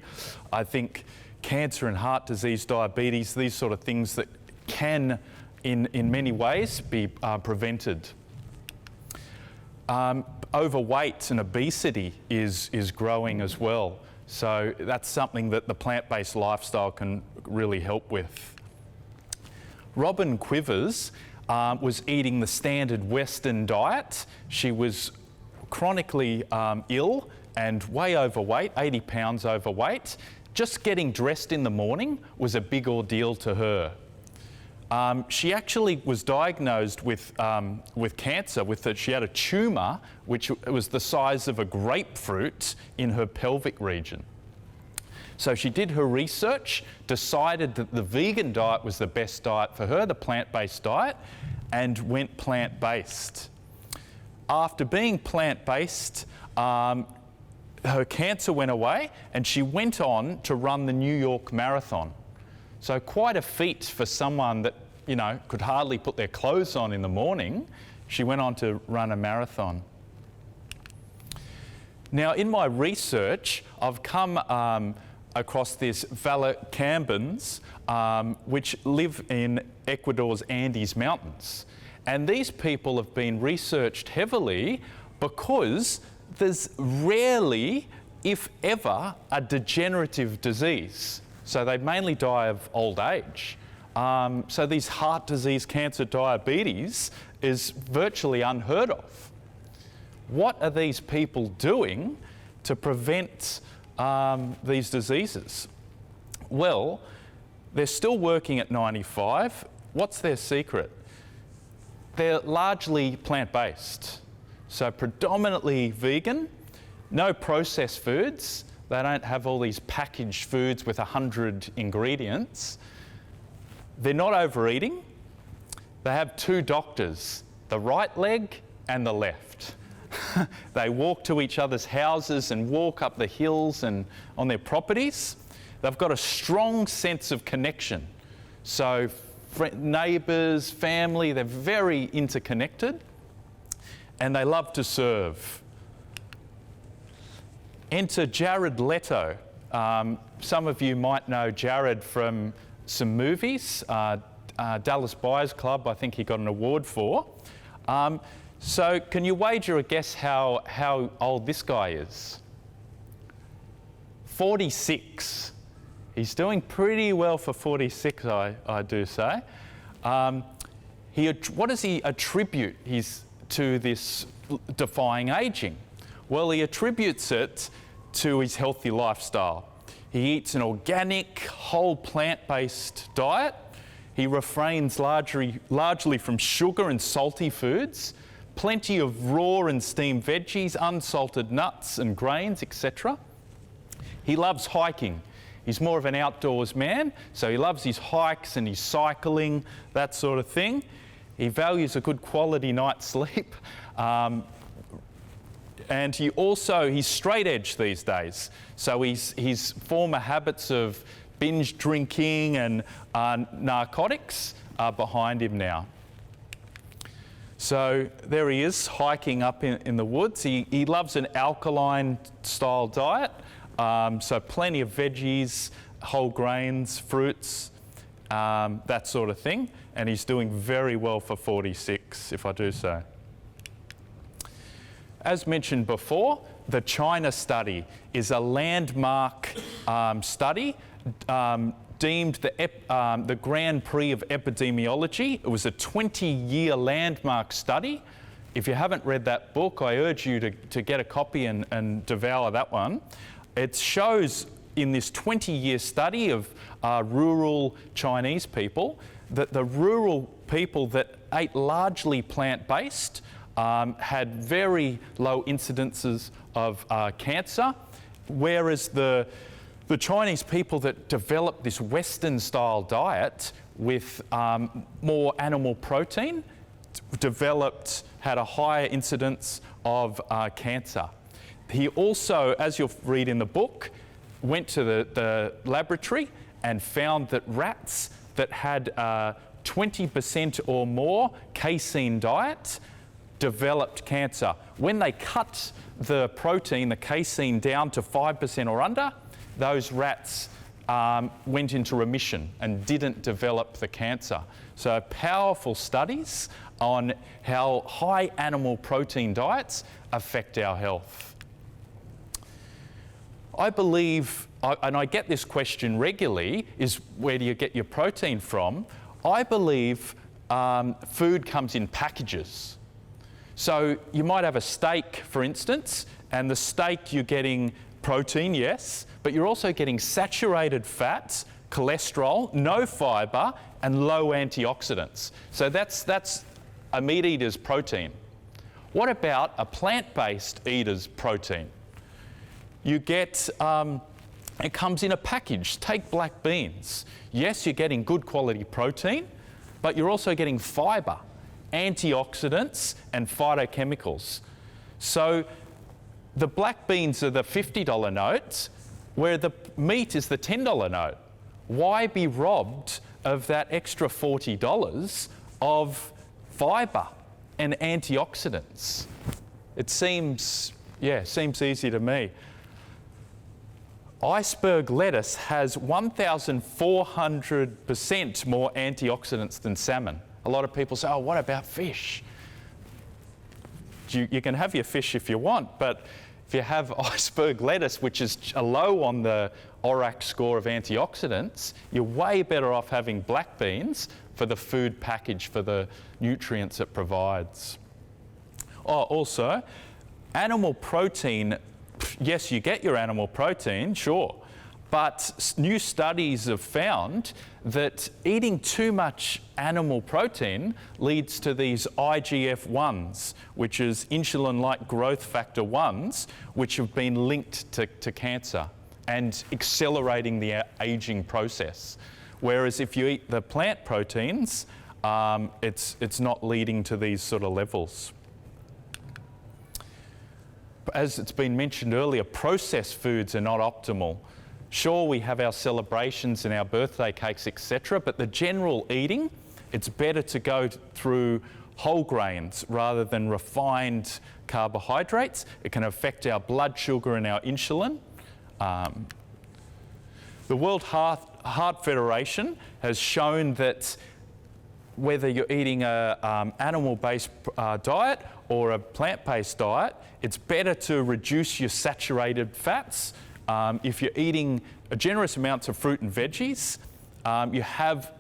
I think cancer and heart disease, diabetes, these sort of things that can, in many ways, be prevented. Overweight and obesity is growing as well. So that's something that the plant-based lifestyle can really help with. Robin Quivers was eating the standard Western diet. She was chronically ill and way overweight, 80 pounds overweight. Just getting dressed in the morning was a big ordeal to her. She actually was diagnosed with cancer. She had a tumour which was the size of a grapefruit in her pelvic region. So she did her research, decided that the vegan diet was the best diet for her, the plant-based diet, and went plant-based. After being plant-based, her cancer went away, and she went on to run the New York Marathon. So quite a feat for someone that, could hardly put their clothes on in the morning. She went on to run a marathon. Now, in my research, I've come across these Vallecambans, which live in Ecuador's Andes Mountains. And these people have been researched heavily because there's rarely, if ever, a degenerative disease. So they mainly die of old age. So these heart disease, cancer, diabetes is virtually unheard of. What are these people doing to prevent these diseases? Well, they're still working at 95. What's their secret? They're largely plant-based. So predominantly vegan, no processed foods. They don't have all these packaged foods with 100 ingredients. They're not overeating. They have 2 doctors, the right leg and the left. They walk to each other's houses and walk up the hills and on their properties. They've got a strong sense of connection. So neighbours, family, they're very interconnected, and they love to serve. Enter Jarrad Leto. Some of you might know Jarrad from some movies. Dallas Buyers Club, I think he got an award for. So can you wager a guess how old this guy is? 46. He's doing pretty well for 46, I do say. What does he attribute to this defying ageing? Well, he attributes it to his healthy lifestyle. He eats an organic, whole plant-based diet. He refrains largely from sugar and salty foods, plenty of raw and steamed veggies, unsalted nuts and grains, etc. He loves hiking. He's more of an outdoors man, so he loves his hikes and his cycling, that sort of thing. He values a good quality night's sleep. And he's straight edge these days. So his former habits of binge drinking and narcotics are behind him now. So there he is, hiking up in the woods. He loves an alkaline style diet. So plenty of veggies, whole grains, fruits, that sort of thing. And he's doing very well for 46, if I do so. As mentioned before, the China study is a landmark study deemed the Grand Prix of epidemiology. It was a 20-year landmark study. If you haven't read that book, I urge you to get a copy and devour that one. It shows in this 20-year study of rural Chinese people that the rural people that ate largely plant-based had very low incidences of cancer, whereas the Chinese people that developed this Western-style diet with more animal protein had a higher incidence of cancer. He also, as you'll read in the book, went to the laboratory and found that rats that had 20% or more casein diet developed cancer. When they cut the protein, the casein, down to 5% or under, those rats went into remission and didn't develop the cancer. So powerful studies on how high animal protein diets affect our health. I believe, and I get this question regularly, is where do you get your protein from? I believe food comes in packages. So you might have a steak, for instance, and the steak you're getting protein, yes, but you're also getting saturated fats, cholesterol, no fibre, and low antioxidants. So that's a meat eater's protein. What about a plant-based eater's protein? You get, it comes in a package. Take black beans. Yes, you're getting good quality protein, but you're also getting fibre, antioxidants, and phytochemicals. So the black beans are the $50 notes, where the meat is the $10 note. Why be robbed of that extra $40 of fibre and antioxidants? It seems easy to me. Iceberg lettuce has 1,400% more antioxidants than salmon. A lot of people say, oh, what about fish? You can have your fish if you want, but if you have iceberg lettuce, which is low on the ORAC score of antioxidants, you're way better off having black beans for the food package, for the nutrients it provides. Oh, also, animal protein, yes, you get your animal protein, sure, But new studies have found that eating too much animal protein leads to these IGF-1s, which is insulin-like growth factor 1s, which have been linked to cancer and accelerating the aging process. Whereas if you eat the plant proteins, it's not leading to these sort of levels. As it's been mentioned earlier, processed foods are not optimal. Sure, we have our celebrations and our birthday cakes, etc., but the general eating, it's better to go through whole grains rather than refined carbohydrates. It can affect our blood sugar and our insulin. The World Heart Federation has shown that whether you're eating an animal-based diet or a plant-based diet, it's better to reduce your saturated fats. If you're eating generous amounts of fruit and veggies, you have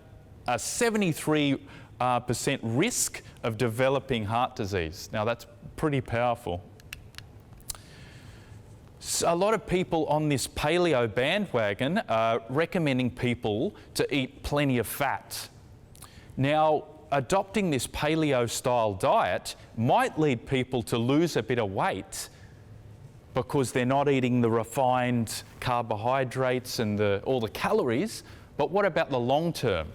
a 73% risk of developing heart disease. Now that's pretty powerful. So a lot of people on this paleo bandwagon are recommending people to eat plenty of fat. Now, adopting this paleo style diet might lead people to lose a bit of weight because they're not eating the refined carbohydrates and all the calories, but what about the long term?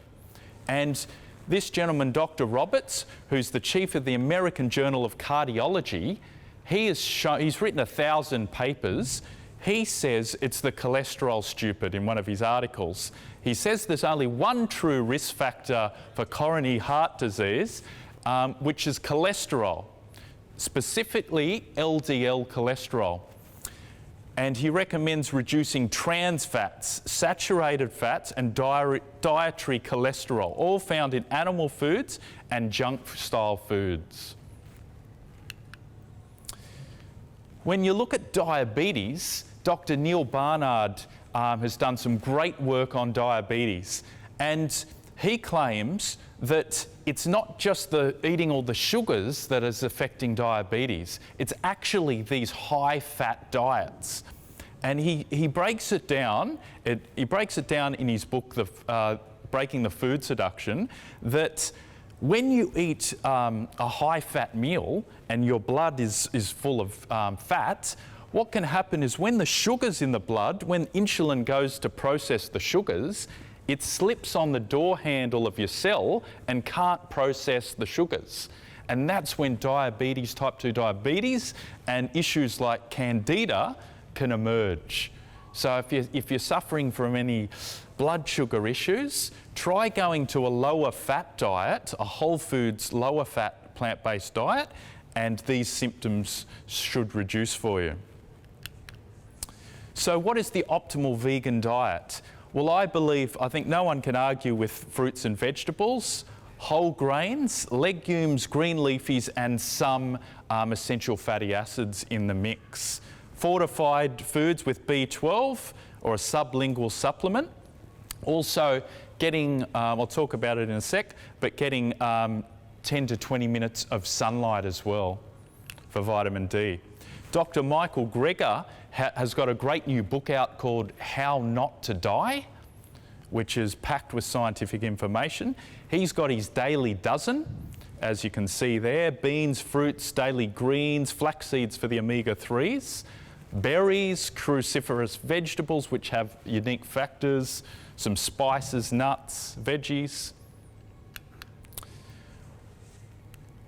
And this gentleman, Dr. Roberts, who's the chief of the American Journal of Cardiology, he's written 1,000 papers. He says it's the cholesterol stupid in one of his articles. He says there's only one true risk factor for coronary heart disease, which is cholesterol, specifically LDL cholesterol. And he recommends reducing trans fats, saturated fats, and dietary cholesterol, all found in animal foods and junk-style foods. When you look at diabetes, Dr. Neil Barnard has done some great work on diabetes, and he claims that it's not just eating all the sugars that is affecting diabetes, it's actually these high-fat diets. And he breaks it down, he breaks it down in his book, Breaking the Food Seduction, that when you eat a high-fat meal and your blood is full of fat, what can happen is when the sugar's in the blood, when insulin goes to process the sugars, it slips on the door handle of your cell and can't process the sugars. And that's when diabetes, type 2 diabetes, and issues like candida can emerge. So if you're suffering from any blood sugar issues, try going to a lower fat diet, a whole foods, lower fat plant-based diet, and these symptoms should reduce for you. So what is the optimal vegan diet? Well, I think no one can argue with fruits and vegetables, whole grains, legumes, green leafies, and some essential fatty acids in the mix. Fortified foods with B12 or a sublingual supplement. Also getting, I'll talk about it in a sec, but getting 10 to 20 minutes of sunlight as well for vitamin D. Dr. Michael Greger has got a great new book out called How Not to Die, which is packed with scientific information. He's got his daily dozen, as you can see there, beans, fruits, daily greens, flax seeds for the omega-3s, berries, cruciferous vegetables which have unique factors, some spices, nuts, veggies.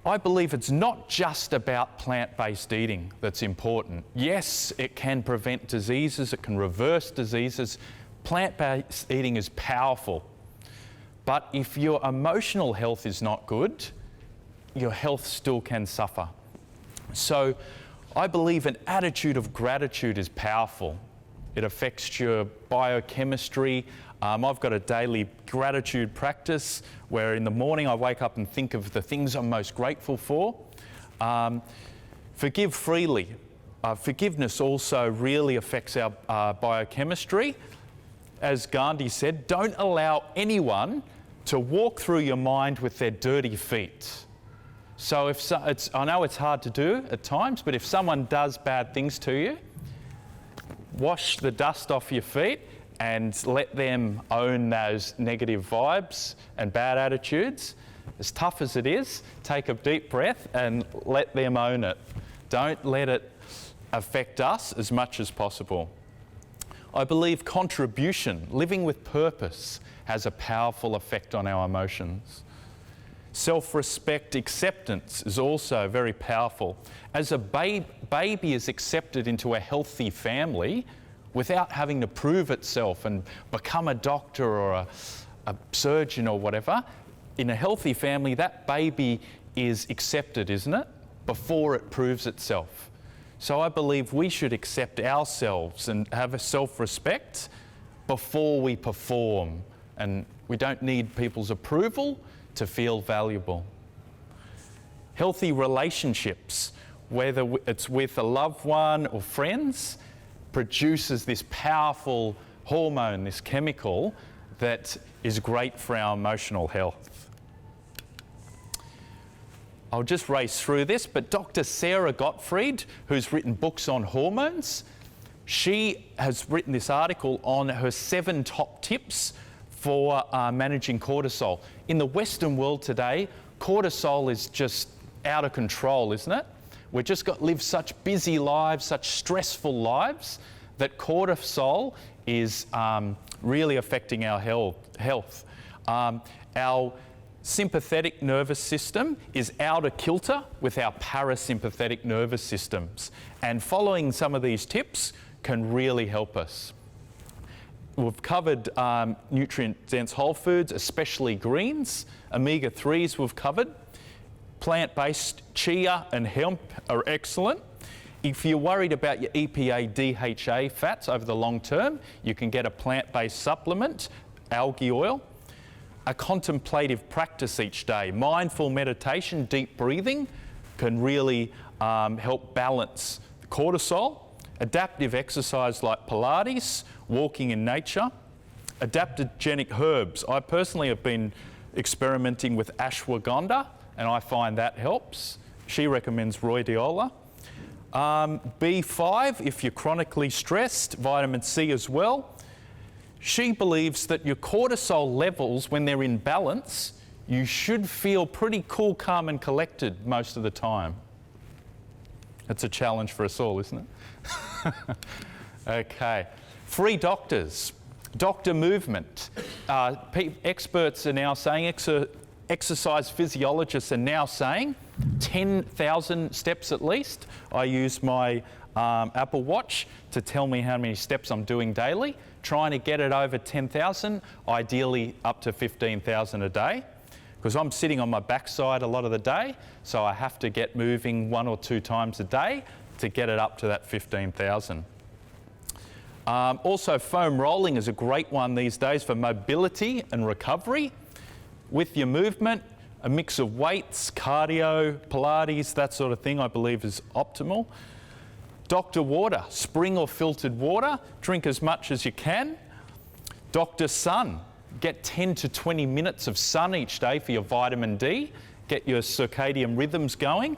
I believe it's not just about plant-based eating that's important. Yes, it can prevent diseases, it can reverse diseases. Plant-based eating is powerful. But if your emotional health is not good, your health still can suffer. So I believe an attitude of gratitude is powerful. It affects your biochemistry. I've got a daily gratitude practice where in the morning I wake up and think of the things I'm most grateful for. Forgive freely. Forgiveness also really affects our biochemistry. As Gandhi said, don't allow anyone to walk through your mind with their dirty feet. So I know it's hard to do at times, but if someone does bad things to you, wash the dust off your feet and let them own those negative vibes and bad attitudes. As tough as it is, take a deep breath and let them own it. Don't let it affect us as much as possible. I believe contribution, living with purpose, has a powerful effect on our emotions. Self-respect, acceptance is also very powerful. As a baby is accepted into a healthy family without having to prove itself and become a doctor or a surgeon or whatever, in a healthy family, that baby is accepted, isn't it? Before it proves itself. So I believe we should accept ourselves and have a self-respect before we perform. And we don't need people's approval to feel valuable. Healthy relationships, whether it's with a loved one or friends, produces this powerful hormone, this chemical that is great for our emotional health. I'll just race through this, but Dr. Sarah Gottfried, who's written books on hormones, she has written this article on her 7 top tips for managing cortisol. In the Western world today, cortisol is just out of control, isn't it? We've just got to live such busy lives, such stressful lives, that cortisol is really affecting our health. Our sympathetic nervous system is out of kilter with our parasympathetic nervous systems, and following some of these tips can really help us. We've covered nutrient-dense whole foods, especially greens. Omega-3s we've covered. Plant-based chia and hemp are excellent. If you're worried about your EPA, DHA fats over the long term, you can get a plant-based supplement, algae oil. A contemplative practice each day, mindful meditation, deep breathing, can really help balance cortisol. Adaptive exercise like Pilates, walking in nature. Adaptogenic herbs. I personally have been experimenting with ashwagandha, and I find that helps. She recommends rhodiola. B5, if you're chronically stressed, vitamin C as well. She believes that your cortisol levels, when they're in balance, you should feel pretty cool, calm and collected most of the time. It's a challenge for us all, isn't it? Okay. Free doctors. Doctor movement. Experts are now saying, exercise physiologists are now saying 10,000 steps at least. I use my Apple Watch to tell me how many steps I'm doing daily, trying to get it over 10,000, ideally up to 15,000 a day, because I'm sitting on my backside a lot of the day, so I have to get moving 1 or 2 times a day to get it up to that 15,000. Also, foam rolling is a great one these days for mobility and recovery. With your movement, a mix of weights, cardio, Pilates, that sort of thing, I believe is optimal. Dr. Water, spring or filtered water, drink as much as you can. Dr. Sun, get 10 to 20 minutes of sun each day for your vitamin D, get your circadian rhythms going.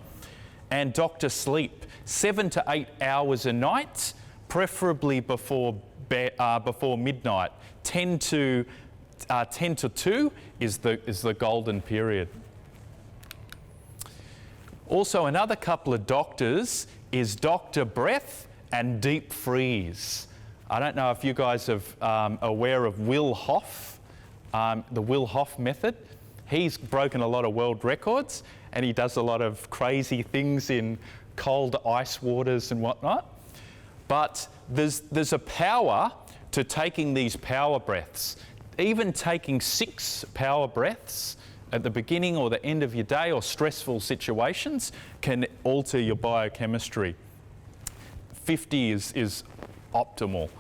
And Dr. Sleep, 7 to 8 hours a night, preferably before midnight. 10 to 2 is the golden period. Also, another couple of doctors is Dr. Breath and Deep Freeze. I don't know if you guys are aware of Will Hoff, the Will Hoff method. He's broken a lot of world records, and he does a lot of crazy things in cold ice waters and whatnot. But there's a power to taking these power breaths. Even taking 6 power breaths at the beginning or the end of your day or stressful situations can alter your biochemistry. 50 is optimal.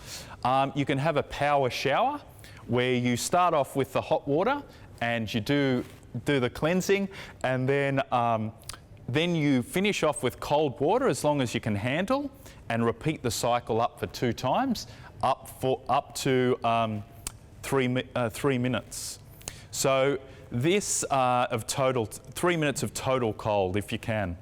You can have a power shower where you start off with the hot water and you do the cleansing, and then you finish off with cold water as long as you can handle, and repeat the cycle up for 2 times, up to 3 minutes. So this of total 3 minutes of total cold if you can.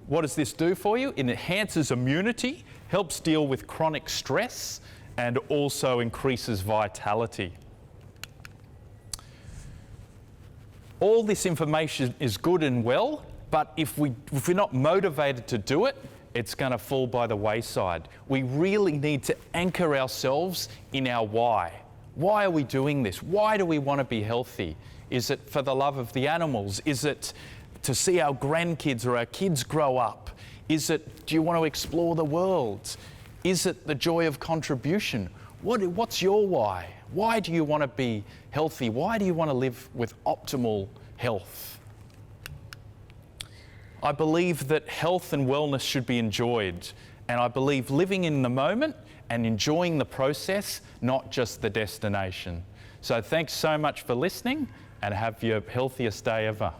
What does this do for you? It enhances immunity, helps deal with chronic stress, and also increases vitality. All this information is good and well, but if we're not motivated to do it, it's going to fall by the wayside. We really need to anchor ourselves in our why. Why are we doing this? Why do we want to be healthy? Is it for the love of the animals? Is it to see our grandkids or our kids grow up? Is it, do you want to explore the world? Is it the joy of contribution? What's your why? Why do you want to be healthy? Why do you want to live with optimal health? I believe that health and wellness should be enjoyed, and I believe living in the moment and enjoying the process, not just the destination. So thanks so much for listening, and have your healthiest day ever.